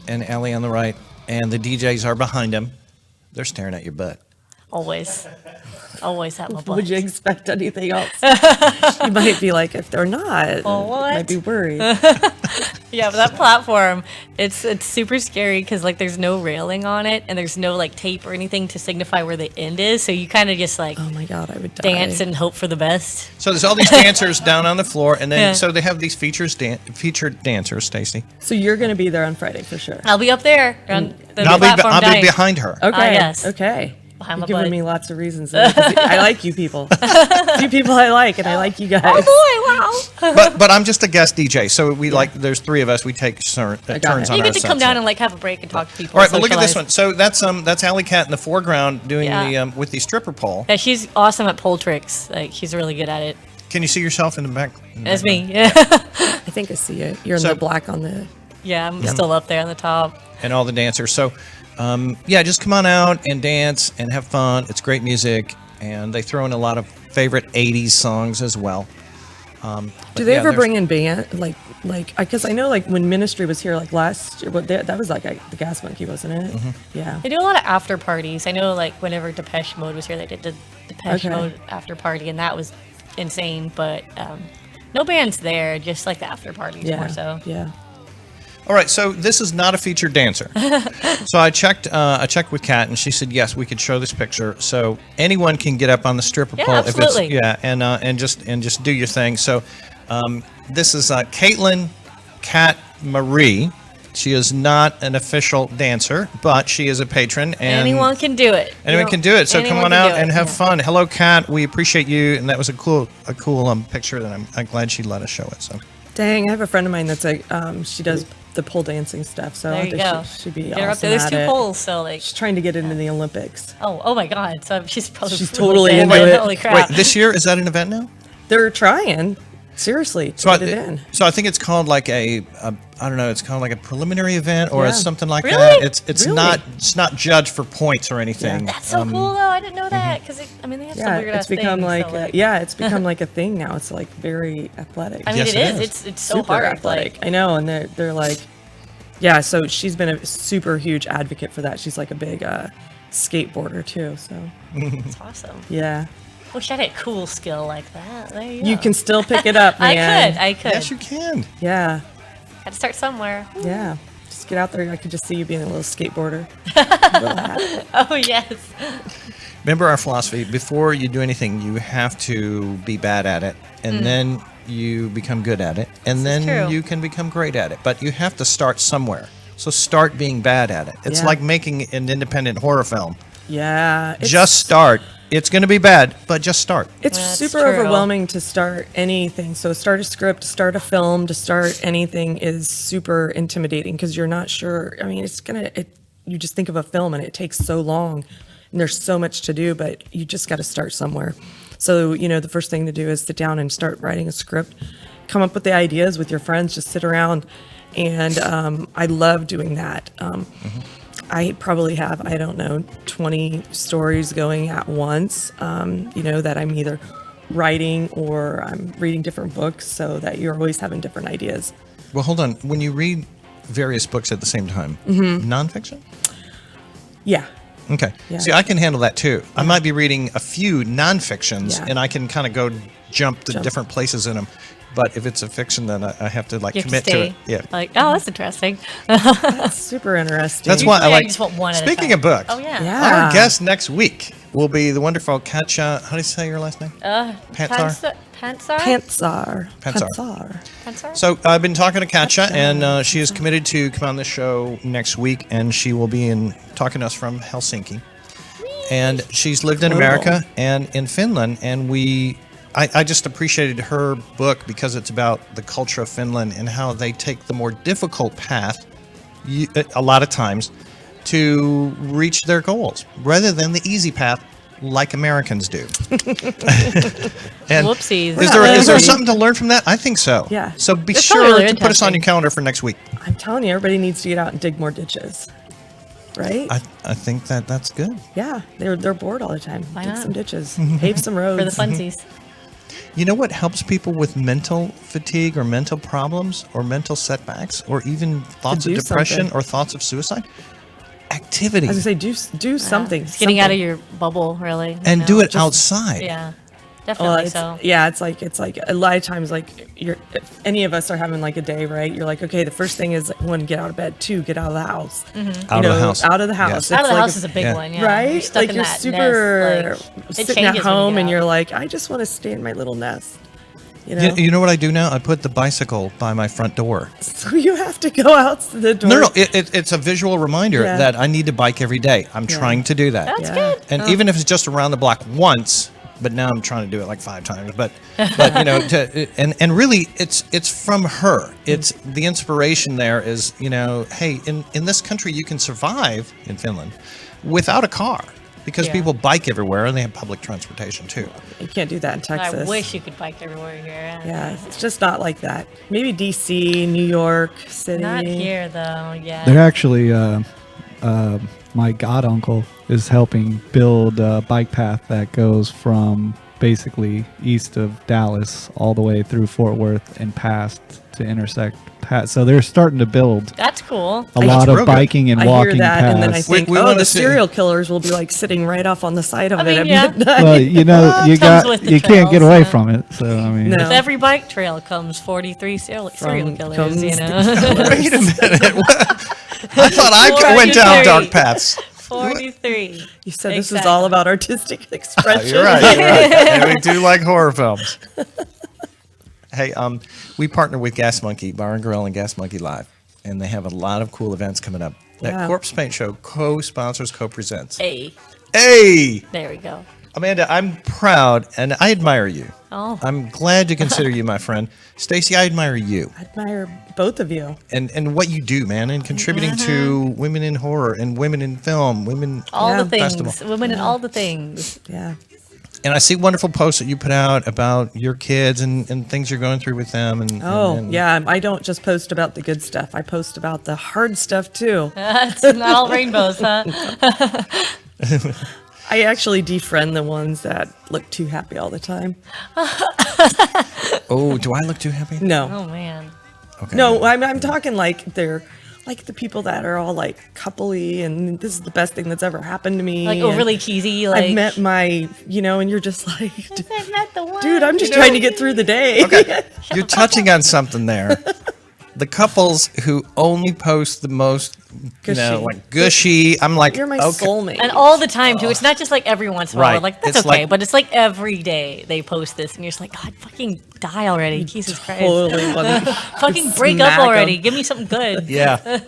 and Allie on the right, and the DJs are behind him. They're staring at your butt. Always. Always at my butt. Would you expect anything else? You might be like, if they're not, Oh, what? might be worried. Yeah, but that platform, it's super scary because like there's no railing on it and there's no like tape or anything to signify where the end is. So you kind of just like Oh my God, I would die. dance and hope for the best. So there's all these dancers down on the floor, and then Yeah. so they have these featured dancers, Stacy. So you're going to be there on Friday for sure. I'll be up there on the And I'll platform be dying. behind her. Okay. yes. Okay. Behind You're my giving butt. me lots of reasons. I like you people. Few people I like, and I like you guys. Oh boy, wow. But I'm just a guest DJ, so we like there's 3 of us. We take turns it. on You our get to come sets. down and like have a break and talk to people. All right, but look at this socialize. one. So that's Alley Cat in the foreground doing Yeah. the with the stripper pole. Yeah, she's awesome at pole tricks. Like she's really good at it. Can you see yourself in the back? That's me. Yeah. I think I see it. You're in So- the black on the. Yeah, I'm still up there on the top. And all the dancers. So, yeah, just come on out and dance and have fun. It's great music, and they throw in a lot of favorite '80s songs as well. Do they ever bring in band like because I know like when Ministry was here like last year, but that was like the Gas Monkey, wasn't it? Mm-hmm. Yeah. They do a lot of after parties. I know like whenever Depeche Mode was here, they did the Depeche Okay. Mode after party, and that was insane. But no bands there, just like the after parties Yeah. more so. Yeah. All right, so this is not a featured dancer. So I checked with Kat, and she said yes, we could show this picture. So anyone can get up on the stripper Yeah, pole absolutely. if it's and just do your thing. So this is Caitlin Kat Marie. She is not an official dancer, but she is a patron. And Anyone can do it. Anyone can do it. So come anyone on can out do it, and have yeah. fun. Hello, Kat. We appreciate you, and that was a cool picture that I'm glad she let us show it. So. Dang, I have a friend of mine that's like she does the pole dancing stuff. So There you go. she'd be Get her up awesome there. There's at 2 it. poles, so like. She's trying to get into the Olympics. Oh my God! So she's probably She's really totally good. into it. Holy crap! Wait, this year is that an event now? They're trying seriously to So get it in. So I think it's called like I don't know. It's called like a preliminary event or Yeah. something like Really? that. It's Really? not judged for points or anything. That's so cool though. I didn't know that because I mean they have some Yeah, weird it's ass become things, like, so, it's become like a thing now. It's like very athletic. I mean Yes, it it is. is. It's so Super hard. athletic. Like I know, and they're like, yeah. So she's been a super huge advocate for that. She's like a big skateboarder too. So it's awesome. yeah, Wish I had a cool skill like that. There you You go. can still pick it up, man. I could. Yes, you can. Yeah, Had to start somewhere. yeah. Just get out there. I could just see you being a little skateboarder. Oh, yes. Remember our philosophy: before you do anything, you have to be bad at it, and then you become good at it, and This is then true. you can become great at it. But you have to start somewhere. So start being bad at it. It's Yeah. like making an independent horror film. Yeah. Just start. It's going to be bad, but just start. It's That's super true. overwhelming to start anything. So start a script, start a film, to start anything is super intimidating because you're not sure. I mean, you just think of a film and it takes so long and there's so much to do, but you just got to start somewhere. So, the first thing to do is sit down and start writing a script, come up with the ideas with your friends, just sit around. And I love doing that. I probably have, 20 stories going at once, that I'm either writing or I'm reading different books so that you're always having different ideas. Well, hold on. When you read various books at the same time, nonfiction? Yeah. Okay. Yeah. See, I can handle that too. I might be reading a few nonfictions, Yeah. and I can kind of go jump to Jump. different places in them. But if it's a fiction, then I have to You have commit to to stay. it. Yeah. Like, oh, that's interesting. That's super interesting. That's why I Usually like. just want one at a Speaking time. of books, Oh, yeah. Yeah. our guest next week will be the wonderful Katja. How do you say your last name? Pantsar. Pantsar? Pantsar. Pantsar. Pantsar? So I've been talking to Katja, and she is committed to come on the show next week, and she will be talking to us from Helsinki. And she's lived in Cool. America and in Finland, and I just appreciated her book because it's about the culture of Finland and how they take the more difficult path, a lot of times, to reach their goals, rather than the easy path like Americans do. And Whoopsies. is there something to learn from that? I think so. Yeah. So be It's sure probably to put us on interesting. your calendar for next week. I'm telling you, everybody needs to get out and dig more ditches. Right? I think that's good. Yeah. They're bored all the time. Why Dig not? some ditches. Pave some roads. For the funsies. You know what helps people with mental fatigue or mental problems or mental setbacks or even thoughts of do depression something. or thoughts of suicide? Activity. I was going to say, do something. It's getting out of something. your bubble, really. And you do know? it outside. Yeah. Well, Definitely it's, so. yeah, it's like a lot of times, like if any of us are having like a day, right? You're like, okay, the first thing is like, one, get out of bed. Two, get out of the house. Out of the house. Out of the house. Yes. It's Out of the like house is a big yeah. one, yeah. right? You're stuck Like in you're that super nest. Like, it sitting at changes when you home get and out. you're like, I just want to stay in my little nest. You know? You know what I do now? I put the bicycle by my front door. So you have to go out to the door. No, it's a visual reminder Yeah. that I need to bike every day. I'm trying to do that. That's Yeah. good. And even if it's just around the block once, but now I'm trying to do it like 5 times. But and really, it's from her. It's the inspiration there is, hey, in this country you can survive in Finland without a car because Yeah. people bike everywhere and they have public transportation too. You can't do that in Texas. I wish you could bike everywhere here. Yeah, it's just not like that. Maybe DC, New York City. Not here, though. Yeah. They're actually, my god uncle is helping build a bike path that goes from basically east of Dallas all the way through Fort Worth and past to intersect. So they're starting to build That's cool. a lot real of good. biking and I walking hear that, paths. and then I think, We oh, wanna the see- serial killers will be like sitting right off on the side of I it mean, at yeah. midnight. well, you know, you Comes got with the you can't get trails, away yeah. from it. So I mean, No. With every bike trail comes 43 serial From killers, comes you the know? Wait a minute. I thought I went down dark paths. 43. You said this was Exactly. all about artistic expression. You're right. And we do like horror films. Hey, we partner with Gas Monkey, Bar and Grill and Gas Monkey Live, and they have a lot of cool events coming up. That Yeah. Corpsepaint show co-sponsors, co-presents. Hey, Hey, there we go. Amanda, I'm proud and I admire you. Oh. I'm glad to consider you my friend. Stacy, I admire you I admire both of you. and what you do, man, and contributing to women in horror and women in film, women All Yeah. the things. Festival. Women in all the things. Yeah. And I see wonderful posts that you put out about your kids and things you're going through with them. Oh, and yeah. I don't just post about the good stuff. I post about the hard stuff too. It's not all rainbows, huh? I actually defriend the ones that look too happy all the time. Oh, do I look too happy? No. Oh, man. Okay. No, I'm talking like they're like the people that are all like coupley and this is the best thing that's ever happened to me. Like and overly cheesy. Like I've met my, and you're just like, I've met the one. dude, I'm just trying to get through the day. Okay, you're touching on something there. The couples who only post the most, Gushy. like gushy. I'm like, You're my okay. soulmate. And all the time too. It's not just like every once in a while. Right. We're like, that's It's okay. like- But it's like every day they post this, and you're just like, God, fucking die already. Jesus Christ. Totally wanna Fucking break smack up already. 'em. Give me something good. Yeah.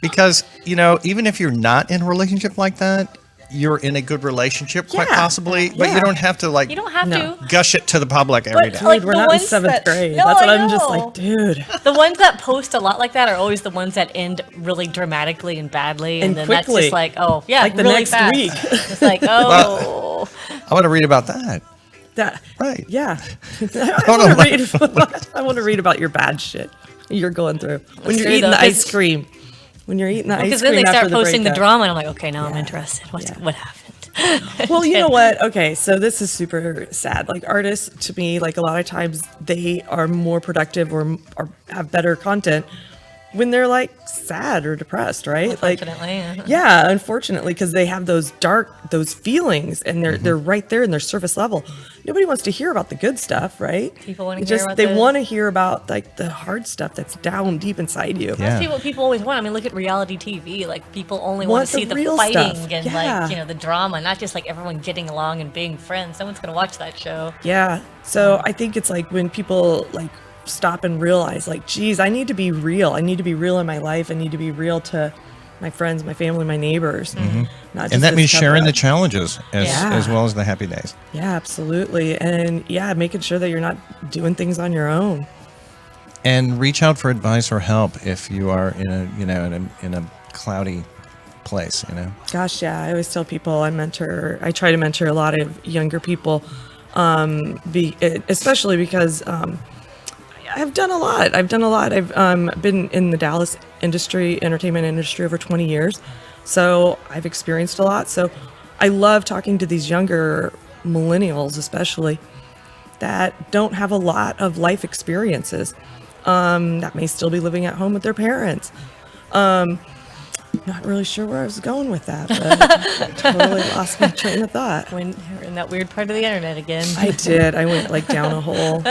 Because, even if you're not in a relationship like that, you're in a good relationship, quite Yeah. possibly, but Yeah. you don't have to like You don't have No. to. gush it to the public every day. But, like, Dude, we're the not in ones 7th that- grade. No, That's what I I'm just know. like, dude. The ones that post a lot like that are always the ones that end really dramatically and badly, and And then quickly. that's just like, oh yeah, Like the really next fast. week. It's like, oh, I want to read about that. That Right. Yeah. know I want to read about your bad shit you're going through when you're true, eating though, the ice 'cause- cream. When you're eating the ice because cream then they after start posting the breakup. drama, and I'm like, okay, now I'm Yeah. interested. Yeah. What happened? Well, you know what? Okay, so this is super sad. Like artists, to me, like a lot of times they are more productive or have better content when they're like sad or depressed, right? Like, Unfortunately, yeah, unfortunately, because they have those feelings, and Mm-hmm. they're right there in their surface level. Nobody wants to hear about the good stuff, right? People wanna It hear just about they the- want to hear about like the hard stuff that's down deep inside you. Yeah. see what people always want. I mean, look at reality TV. Like people only Want want to see the the real fighting stuff. and Yeah. like the drama, not just like everyone getting along and being friends. No one's gonna watch that show. Yeah. So I think it's like when people like stop and realize like, geez, I need to be real. I need to be real in my life. I need to be real to my friends, my family, my neighbors. Not just Mm-hmm. And that this means sharing the cover-up. challenges Yeah. as well as the happy days. Yeah, absolutely. And yeah, making sure that you're not doing things on your own. And reach out for advice or help if you are in a cloudy place, Gosh, yeah. I always tell people I try to mentor a lot of younger people, especially because I've done a lot. I've been in the Dallas entertainment industry over 20 years. So I've experienced a lot. So I love talking to these younger millennials, especially that don't have a lot of life experiences, that may still be living at home with their parents. Not really sure where I was going with that, but I totally lost my train of thought. When you're in that weird part of the internet again. I did. I went like down a hole.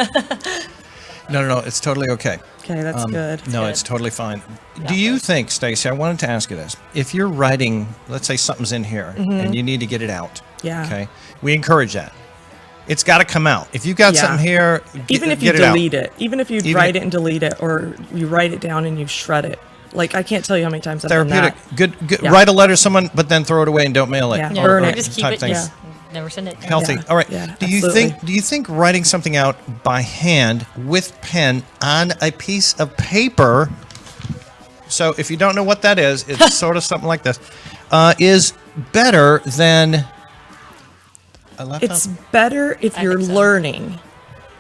No, it's totally okay. Okay, that's good. No, good. it's totally fine. Do you think, Stacy, I wanted to ask you this. If you're writing, let's say something's in here and you need to get it out. Yeah. Okay. We encourage that. It's got to come out. If you've got Yeah. something here, Even if you get it out. delete it, even if you write it and delete it, or you write it down and you shred it. Like, I can't tell you how many times I've done Therapeutic. that. Good. Yeah. Write a letter to someone, but then throw it away and don't mail it. Yeah. Yeah, Burn or it. just keep type it. things. Just never send it. Healthy. Yeah. All right. Yeah, do you absolutely. think writing something out by hand with pen on a piece of paper? So if you don't know what that is, it's sort of something like this. Is better than a laptop? It's better if I you're think so. learning.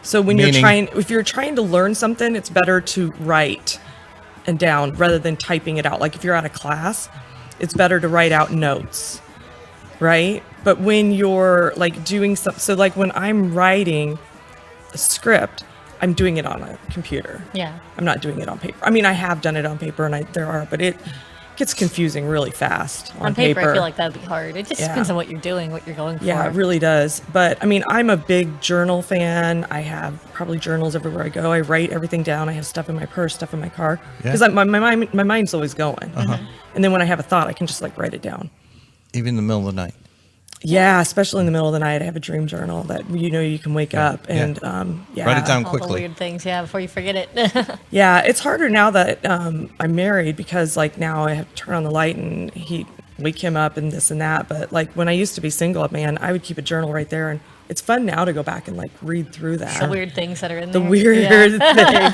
So when Meaning? if you're trying to learn something, it's better to write and down rather than typing it out. Like if you're at a class, it's better to write out notes, right? But when you're like doing stuff, so like when I'm writing a script, I'm doing it on a computer. Yeah. I'm not doing it on paper. I mean, I have done it on paper, and but it gets confusing really fast on, On paper, I feel like that'd be hard. It just Yeah. depends on what you're doing, what you're going for. Yeah, it really does. But I mean, I'm a big journal fan. I have probably journals everywhere I go. I write everything down. I have stuff in my purse, stuff in my car, Yeah. because my mind's always going. And then when I have a thought, I can just like write it down. Even in the middle of the night. Yeah, especially in the middle of the night, I have a dream journal that you can wake up yeah. and yeah. Write it down All the quickly. weird things, yeah, before you forget it. Yeah, it's harder now that I'm married, because like now I have to turn on the light and wake him up and this and that. But like when I used to be single, man, I would keep a journal right there, and it's fun now to go back and like read through that. The weird things that are in The there. weird Yeah.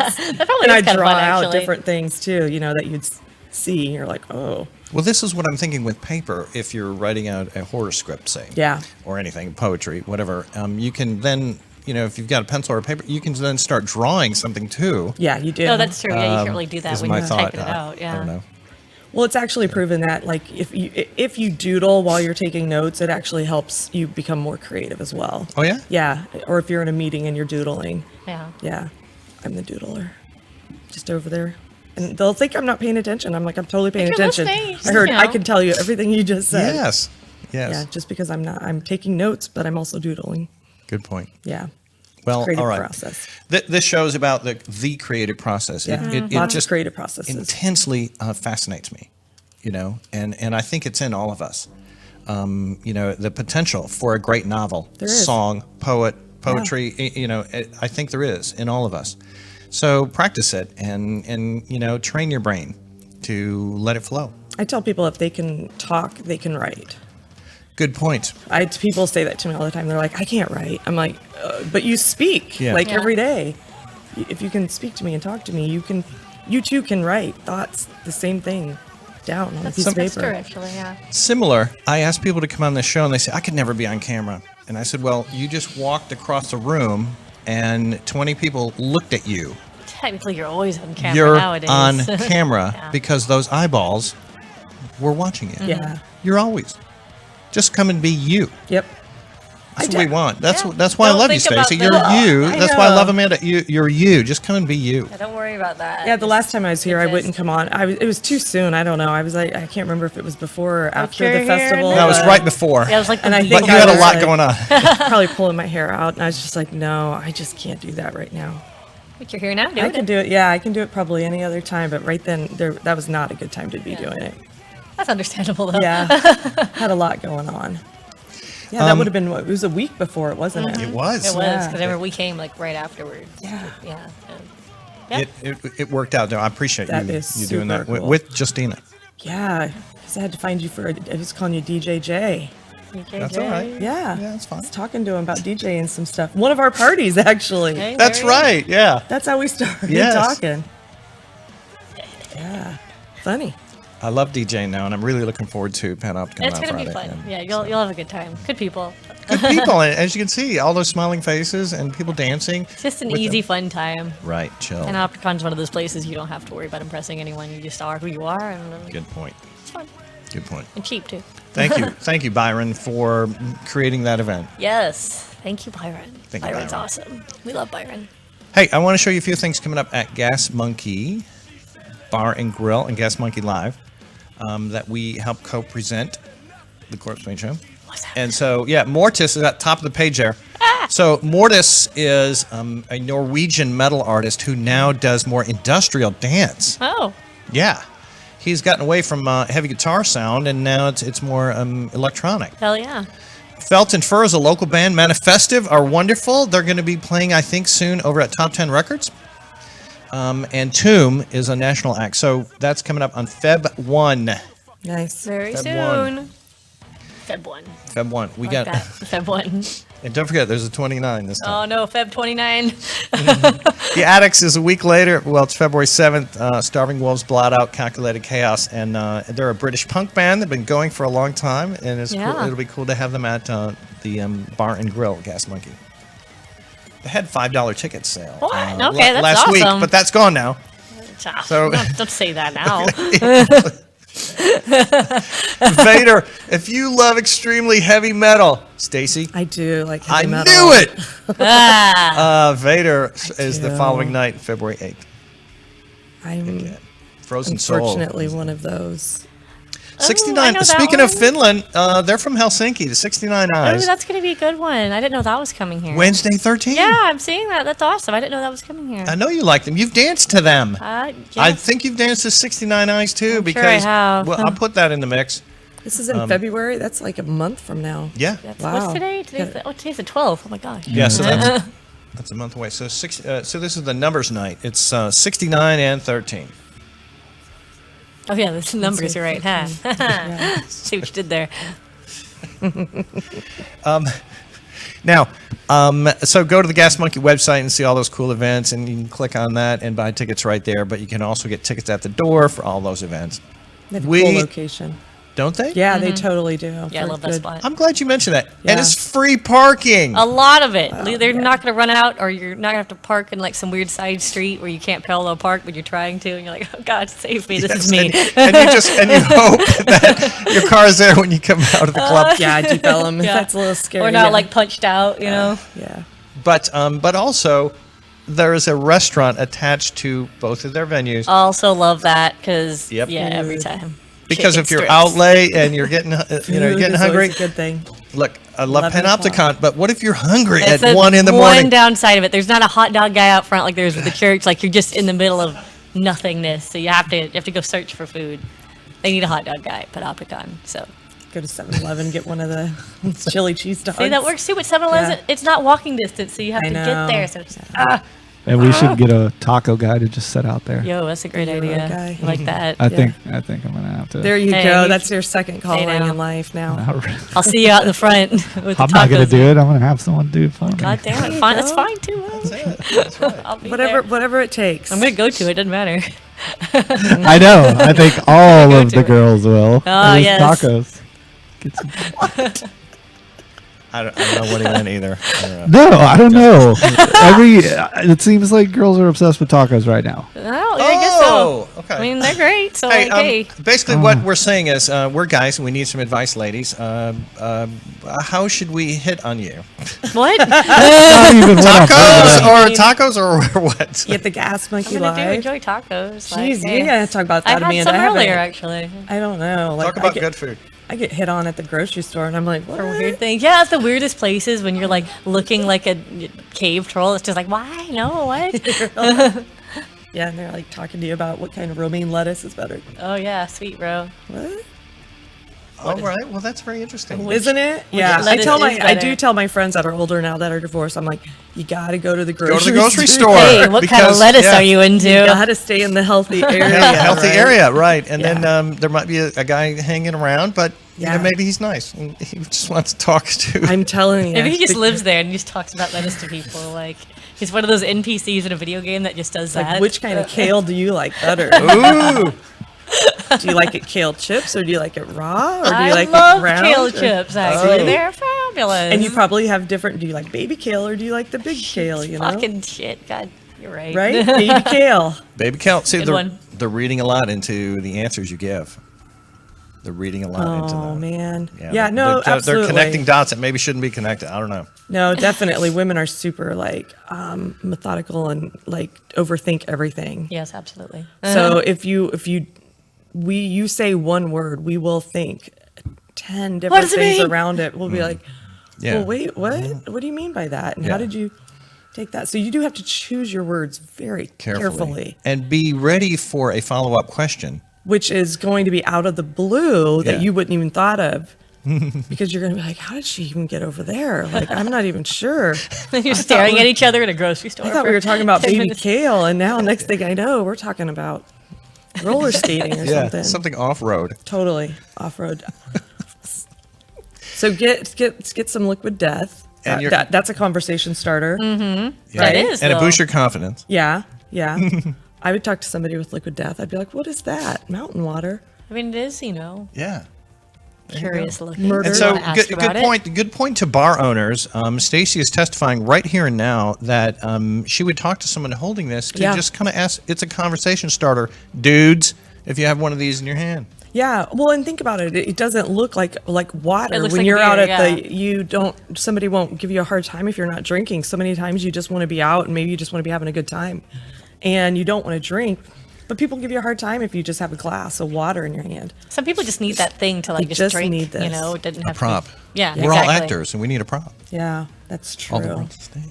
things. That probably And I is kind of draw fun, out actually. different things too, that you'd see. You're like, oh, Well, this is what I'm thinking with paper. If you're writing out a horror script, say, Yeah. or anything, poetry, whatever, you can then, if you've got a pencil or a paper, you can then start drawing something too. yeah, you do. No, that's true. Yeah, you can't really do that Is when my you're thought. typing it out. Yeah. I don't know. Well, it's actually proven that like if you doodle while you're taking notes, it actually helps you become more creative as well. Oh yeah. Yeah, or if you're in a meeting and you're doodling. Yeah. Yeah, I'm the doodler. Just over there. And they'll think I'm not paying attention. I'm like, I'm totally paying But you're attention. listening. I heard, You I know. can tell you everything you just said. Yes. Yes. Yeah, just because I'm not, I'm taking notes, but I'm also doodling. Good point. Yeah. Well, Creative all right. process. This show is about the creative process. Yeah. It Lots just of creative processes. intensely fascinates me, and I think it's in all of us. The potential for a great novel, There is. song, poetry, I think there is in all of us. So practice it and train your brain to let it flow. I tell people if they can talk, they can write. Good point. People say that to me all the time. They're like, I can't write. I'm like, but you speak Yeah. like Yeah. every day. If you can speak to me and talk to me, you too can write thoughts, the same thing, down on a piece of That's paper. true, actually, yeah. Similar, I asked people to come on this show and they say, I could never be on camera. And I said, well, you just walked across the room and 20 people looked at you. Technically, you're always on camera You're nowadays. on camera Yeah. because those eyeballs were watching you. Yeah. You're always. Just come and be you. Yep. That's what we want. That's Yeah. why I Don't love you, think about Stacy. the- You're you. I That's why I know. love Amanda. You're you. Just come and be you. Yeah, don't worry about that. Yeah, the last time I was here, I exist. wouldn't come on. It was too soon. I don't know. I was like, I can't remember if it was before or after you're the here festival. now. No, it was but right before. Yeah, it was like the And I week think But you I had a was lot like- going on. probably pulling my hair out, and I was just like, no, I just can't do that right now. But you're here now, I doing can it. do it. Yeah, I can do it probably any other time, but right then, that was not a good time to be doing it. That's understandable, though. Yeah, had a lot going on. Yeah, that would have been it was a week before, wasn't it? It was. It was, Yeah. because I remember we came, like, right afterwards. Yeah. Yeah. Yeah. It worked out. Though. I appreciate That you is doing that super cool. with Justina. Yeah, because I had to find you I was calling you DJ. That's all right. Yeah, Yeah, that's fine. I was talking to him about DJing some stuff. One of our parties, actually. Hey, That's there you go. right. Yeah. That's how we started Yes. talking. Yeah, funny. I love DJing now, and I'm really looking forward to Panoptikon It's on going to be Friday. fun. And Yeah, you'll have a good time. Good people. Good people, and as you can see, all those smiling faces and people dancing. It's just an with easy, them. fun time. Right, chill. And Opticon's one of those places you don't have to worry about impressing anyone. You just are who you are, and Good point. it's fun. Good point. And cheap, too. Thank you, Byron, for creating that event. Yes. Thank you, Byron. Thank you, Byron's Byron. awesome. We love Byron. Hey, I want to show you a few things coming up at Gas Monkey Bar and Grill and Gas Monkey Live that we help co-present the Corpsepaint Show. What's that? And so, yeah, Mortis is at the top of the page there. So Mortis is a Norwegian metal artist who now does more industrial dance. Oh. Yeah. He's gotten away from heavy guitar sound, and now it's more electronic. Hell yeah. Felt and Fur is a local band. Manifestive are wonderful. They're going to be playing, I think, soon over at Top 10 Records. And Tomb is a national act. So that's coming up on Feb 1. Nice. Very Feb soon. 1. Feb 1. Feb 1. We Like got, that. Feb 1. and don't forget, there's a 29 this time. Oh, no. Feb 29. The Addicts is a week later. Well, it's February 7th. Starving Wolves, Blot Out, Calculated Chaos. And they're a British punk band. They've been going for a long time. And it's cool. Yeah. It'll be cool to have them at the Bar and Grill, Gas Monkey. They had $5 ticket sale. What? Okay, that's last week, awesome. but that's gone now. So- don't say that now. Vader, if you love extremely heavy metal, Stacy, I do like I heavy metal. knew it. Ah. Vader is the do. following night, February 8th. I'm Again. Frozen Soul. unfortunately one of those. 69. I know that Speaking of one. Finland, they're from Helsinki. The 69 Oh, Eyes. that's going to be a good one. I didn't know that was coming here. Wednesday 13th. Yeah, I'm seeing that. That's awesome. I didn't know that was coming here. I know you like them. You've danced to them. Yeah. I think you've danced to 69 Eyes too, sure I because have. well, I'll put that in the mix. This is in February. That's like a month from now. Yeah. Wow. What's today? Today's the 12th. Oh my gosh. Yeah, so that's a month away. So so this is the numbers night. It's 69 and 13. Oh yeah, the numbers are right, huh? Yeah. See what you did there. Now, so go to the Gas Monkey website and see all those cool events, and you can click on that and buy tickets right there. But you can also get tickets at the door for all those events. They have a We- cool location. Don't they? Yeah, they totally do. Yeah, I For love that good- spot. I'm glad you mentioned that. And Yeah. it's free parking. A lot of it. They're yeah. not going to run out, or you're not going to have to park in like some weird side street where you can't parallel park, but you're trying to, and you're like, oh God, save me. This Yes, is me. and you hope that your car is there when you come out of the club. Yeah, Deep Ellum. Yeah. That's a little scary. Or not yeah. like punched out, you know? Yeah. But also, there is a restaurant attached to both of their venues. Also love that because Yep. every time. Because Chicken of your strips. outlay and you're getting, Food you're getting is hungry. always a good thing. Look, I love 11 o'clock. Panoptikon, but what if you're hungry It's at the 1 in the morning? One downside of it, there's not a hot dog guy out front like there is with the church. Like you're just in the middle of nothingness, so you have to go search for food. They need a hot dog guy at Panoptikon. So Go to 7-Eleven, get one of the chili cheese dogs. see that works too. But 7-Eleven, Yeah. it's not walking distance, so you have I to get know. there. So it's And we should get a taco guy to just set out there. yo, that's a great You're idea. right, guy. I like that. I think I'm gonna have to. There you Hey, go. you- That's your second calling now. in life now. Not really. I'll see you out in the front with the I'm not gonna tacos. do it. I'm gonna have someone do it for me. God damn it! you Fine, that's go. fine too. That's right. I'll be Whatever, there. whatever it takes. I'm gonna go to it. Doesn't matter. I know. I think all Go of to the it. girls will. Oh, At least yes. Tacos. Get some. I don't know what he meant either. I don't know. No, I don't know. It seems like girls are obsessed with tacos right now. Oh, I guess so. okay. I mean, they're great. So Hey, like, hey, basically what we're saying is we're guys and we need some advice, ladies. How should we hit on you? what? Not even what I'm Tacos or what? Get the gas monkey I'm gonna do live. enjoy tacos. Jeez, hey. you gotta talk about I that, had Amanda. some I haven't- earlier, actually. I don't know. Like, Talk about I get, good food. I get hit on at the grocery store, and I'm like, what? For weird things. Yeah, it's the weirdest places when you're like looking like a cave troll. It's just like, why? No, what? Yeah, and they're like talking to you about what kind of romaine lettuce is better. Oh yeah, sweet bro. What? All right. Well, that's very interesting. Isn't it? Yeah. I lettuce tell is I better? do tell my friends that are older now that are divorced. I'm like, you gotta go to the grocery Go to the grocery store. Hey, what kind of Because, lettuce yeah. are you into? You gotta stay in the healthy area. Yeah, healthy right? area, right? And Yeah. then there might be a guy hanging around, but you know, Yeah. maybe he's nice and he just wants to talk to. I'm telling you. Maybe he just the- lives there and just talks about lettuce to people. Like he's one of those NPCs in a video game that just does that. Like, which kind of kale do you like better? Ooh, Do you like it kale chips, or do you like it raw, or do you I like love it round? kale or- chips. Actually, Oh. they're fabulous. And you probably have different. Do you like baby kale, or do you like the big kale? You know, fucking shit. God, you're right. right? Baby kale. baby count. See, Good they're, one. they're reading a lot into the answers you give. They're reading a lot into Oh them. man. Yeah. No. they're, Absolutely. They're connecting dots that maybe shouldn't be connected. I don't know. No, definitely. Women are super like methodical and like overthink everything. Yes, absolutely. So if you say one word, we will think 10 different does it things mean? around it. We'll be like, Yeah. well, wait, what? What do you mean by that? And Yeah. how did you take that? So you do have to choose your words very carefully, And be ready for a follow-up question. which is going to be out of the blue that Yeah. you wouldn't even thought of. Because you're going to be like, how did she even get over there? Like, I'm not even sure. You're staring at each other in a grocery store. I thought for we were talking about 10 baby minutes. kale, and now next thing I know, we're talking about roller skating or Yeah, something. off-road. Totally off road. So get some liquid death. And you're- That's a conversation starter. Yeah. That is, And it though. boosts your confidence. Yeah, yeah. I would talk to somebody with liquid death. I'd be like, "What is that? Mountain water?" I mean, it is, Yeah. curious looking. Murder. And so, Wanna ask good about it? point. Good point to bar owners. Stacy is testifying right here and now that she would talk to someone holding this to Yeah. just kind of ask. It's a conversation starter, dudes. If you have one of these in your hand, Yeah. Well, and think about it. It doesn't look like water It looks when like you're out beer, at the. You don't. Somebody won't give you a hard time if you're not drinking. So many times you just want to be out, and maybe you just want to be having a good time, and you don't want to drink. But people give you a hard time if you just have a glass of water in your hand. Some people just need that thing to like They just just drink. need this. You know, it doesn't have prop. To be, yeah, We're all exactly. actors, and we need a prop. Yeah, that's All the true. world's a stage.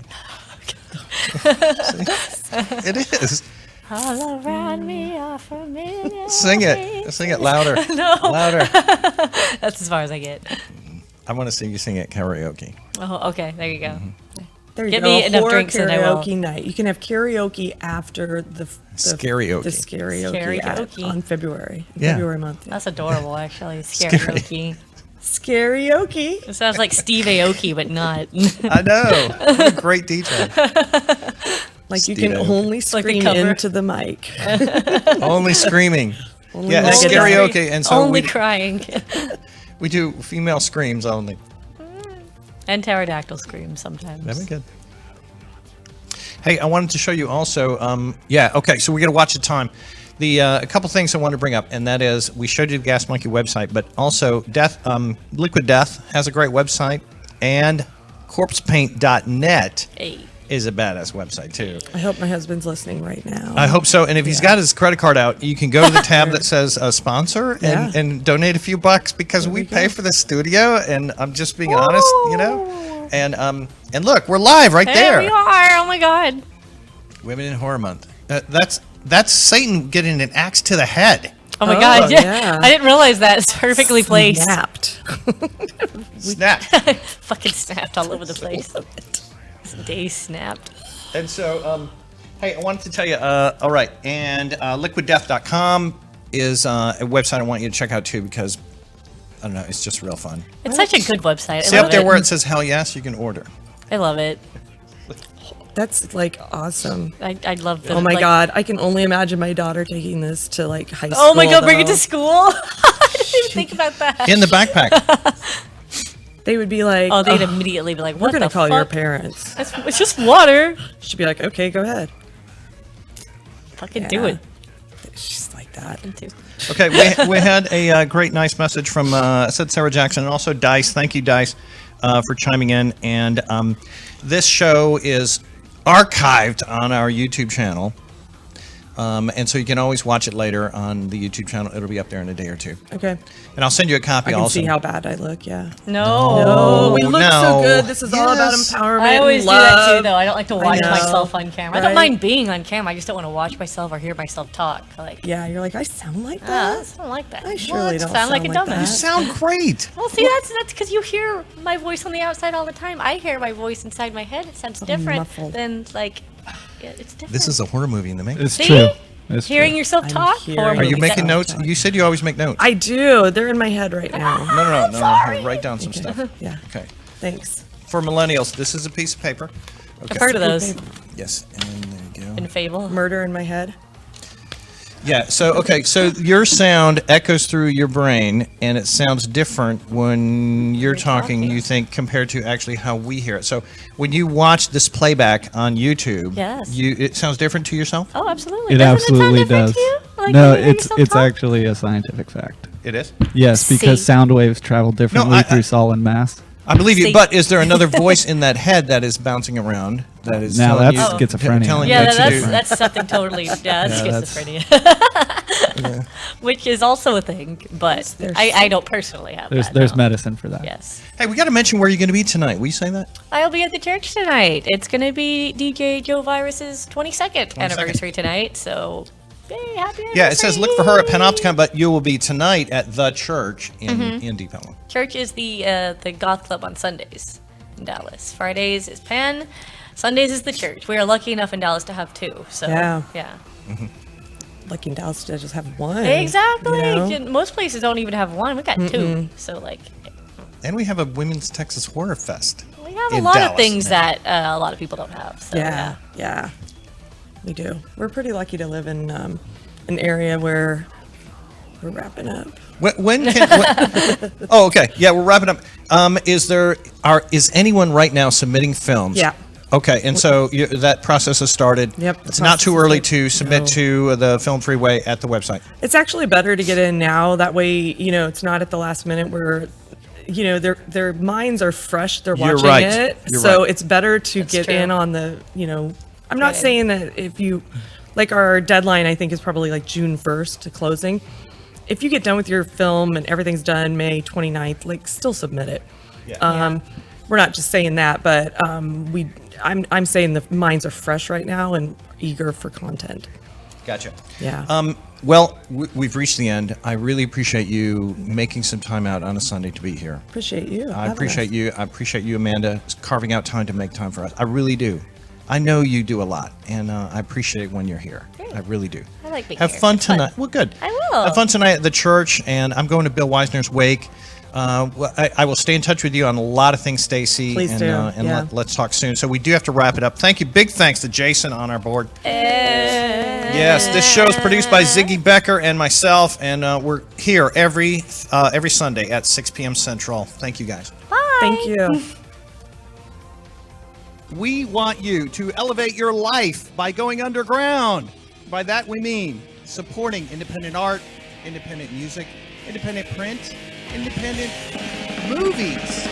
See? It is. All around me are familiar. Sing it. Sing it louder. Louder. That's as far as I get. I want to see you sing it karaoke. Oh, okay. There you go. There you Get go. me enough Horror drinks and I will. karaoke night. You can have karaoke after the Scarioke. The karaoke Karaoke. on February. Yeah. February month. That's adorable, actually. Karaoke. Karaoke. It sounds like Steve Aoki, but not. I know. What a great DJ. Like you Steve can Aoki. only like the scream cover. into the mic. Only screaming. Only Yeah, it's like a- karaoke, and so Only we, crying. we do female screams only. And pterodactyl screams sometimes. That'd be good. Hey, I wanted to show you also. Okay, so we got to watch the time. A couple things I wanted to bring up, and that is we showed you the Gas Monkey website, but also Liquid Death has a great website, and Corpsepaint.net Hey. is a badass website too. I hope my husband's listening right now. I hope so. And if he's got his credit card out, you can go to the tab that says sponsor and donate a few bucks because we pay for the studio. And I'm just being honest, you know. And look, we're live right there. There we are. Oh my God. Women in Horror Month. That's Satan getting an axe to the head. Oh my God. Yeah. I didn't realize that. It's perfectly placed. Snapped. Snapped. Fucking snapped all over the place. Day snapped. And so, hey, I wanted to tell you, all right, and liquiddeath.com is a website I want you to check out too because, I don't know, it's just real fun. It's such a good website. See up there where it says hell yes, you can order. I love it. That's like awesome. I love the. Oh my God, I can only imagine my daughter taking this to like high school. Oh my God, bring it to school. I didn't even think about that. In the backpack. They would be like, oh, they'd immediately be like, what we're going to call fuck? your parents. It's just water. She'd be like, okay, go ahead. Fucking do it. She's like that. Okay, we had a great, nice message from, said Sarah Jackson, and also Dice. Thank you, Dice, for chiming in. And this show is archived on our YouTube channel. And so you can always watch it later on the YouTube channel. It'll be up there in a day or two. Okay. And I'll send you a copy I can also. see how bad I look, yeah. No, we look so good. This is all about empowerment. I always do that too, though. I don't like to watch know. myself on camera. I Right. don't mind being on camera. I just don't want to watch myself or hear myself talk. Like, Yeah, you're like, I sound like I that? don't like that. I surely don't sound like a like dumbass. that. You sound great. Well, see, that's because you hear my voice on the outside all the time. I hear my voice inside my head. It sounds different muffled. than like. Yeah, it's different. This is a horror movie in the making. It's See? true. It's Hearing true. yourself I'm talk. hearing horror Are you movies. making notes? You said you always make notes. I do. They're in my head right now. No. Write down some stuff. Yeah. Okay. Thanks. For millennials, this is a piece of paper. Okay. I've heard of those Yes, and there you go. in Fable. Murder in my head. Yeah, so your sound echoes through your brain, and it sounds different when you're talking, you think, compared to actually how we hear it. So when you watch this playback on YouTube, Yes. it sounds different to yourself? Oh, absolutely. It Doesn't absolutely it sound different does. to you? Like, No, when you hear it's yourself it's talk? actually a scientific fact. It is? Yes, because See. sound waves travel differently I- through solid mass. I believe you, See. but is there another voice in that head that is bouncing around that is Now telling that's you, schizophrenia. telling Yeah, you what to do? that's something totally. Yeah, that's Yeah, that's- schizophrenia. Which is also a thing, but There's- I don't personally have that. There's no. medicine for that. Yes. Hey, we got to mention where you're going to be tonight. Will you say that? I'll be at the church tonight. It's going to be DJ Joe Virus's 22nd anniversary tonight, so yay, happy anniversary. Yeah, it says look for her at Panoptikon, but you will be tonight at the church in Deep Ellum. Church is the Goth Club on Sundays in Dallas. Fridays is Pan. Sundays is the church. We are lucky enough in Dallas to have two. So Yeah. yeah. Lucky in Dallas to just have one. Exactly. you know? Most places don't even have one. We got two. So like, And we have a Women's Texas Horror Fest. we have a in lot Dallas. of things that a lot of people don't have. So, Yeah. We do. We're pretty lucky to live in an area where we're wrapping up. When can? Oh, okay. Yeah, we're wrapping up. Is anyone right now submitting films? Yeah. Okay, and so that process has started. Yep, the It's not too process early is- to submit no. to the Film Freeway at the website. It's actually better to get in now. That way, it's not at the last minute where, their minds are fresh. They're You're watching right. it. You're So right. it's better to That's get true. in on the, I'm not Good. saying that if you, like our deadline, I think is probably like June 1st to closing. If you get done with your film and everything's done May 29th, like still submit it. Yeah. We're not just saying that, but I'm saying the minds are fresh right now and eager for content. Gotcha. Yeah. Well, we've reached the end. I really appreciate you making some time out on a Sunday to be here. Appreciate you. I appreciate you. I appreciate you, Amanda, carving out time to make time for us. I really do. I know you do a lot, and I appreciate when you're here. I really do. I like being Have here. fun It's fun. tonight. Well, good. I will. Have fun tonight at the church, and I'm going to Bill Weisner's wake. I will stay in touch with you on a lot of things, Stacy. Please and, do. And Yeah. let's talk soon. So we do have to wrap it up. Thank you. Big thanks to Jason on our board. Yes, this show is produced by Ziggy Becker and myself, and we're here every Sunday at 6 p.m. Central. Thank you, guys. Bye. Thank you. We want you to elevate your life by going underground. By that we mean supporting independent art, independent music, independent print, independent movies.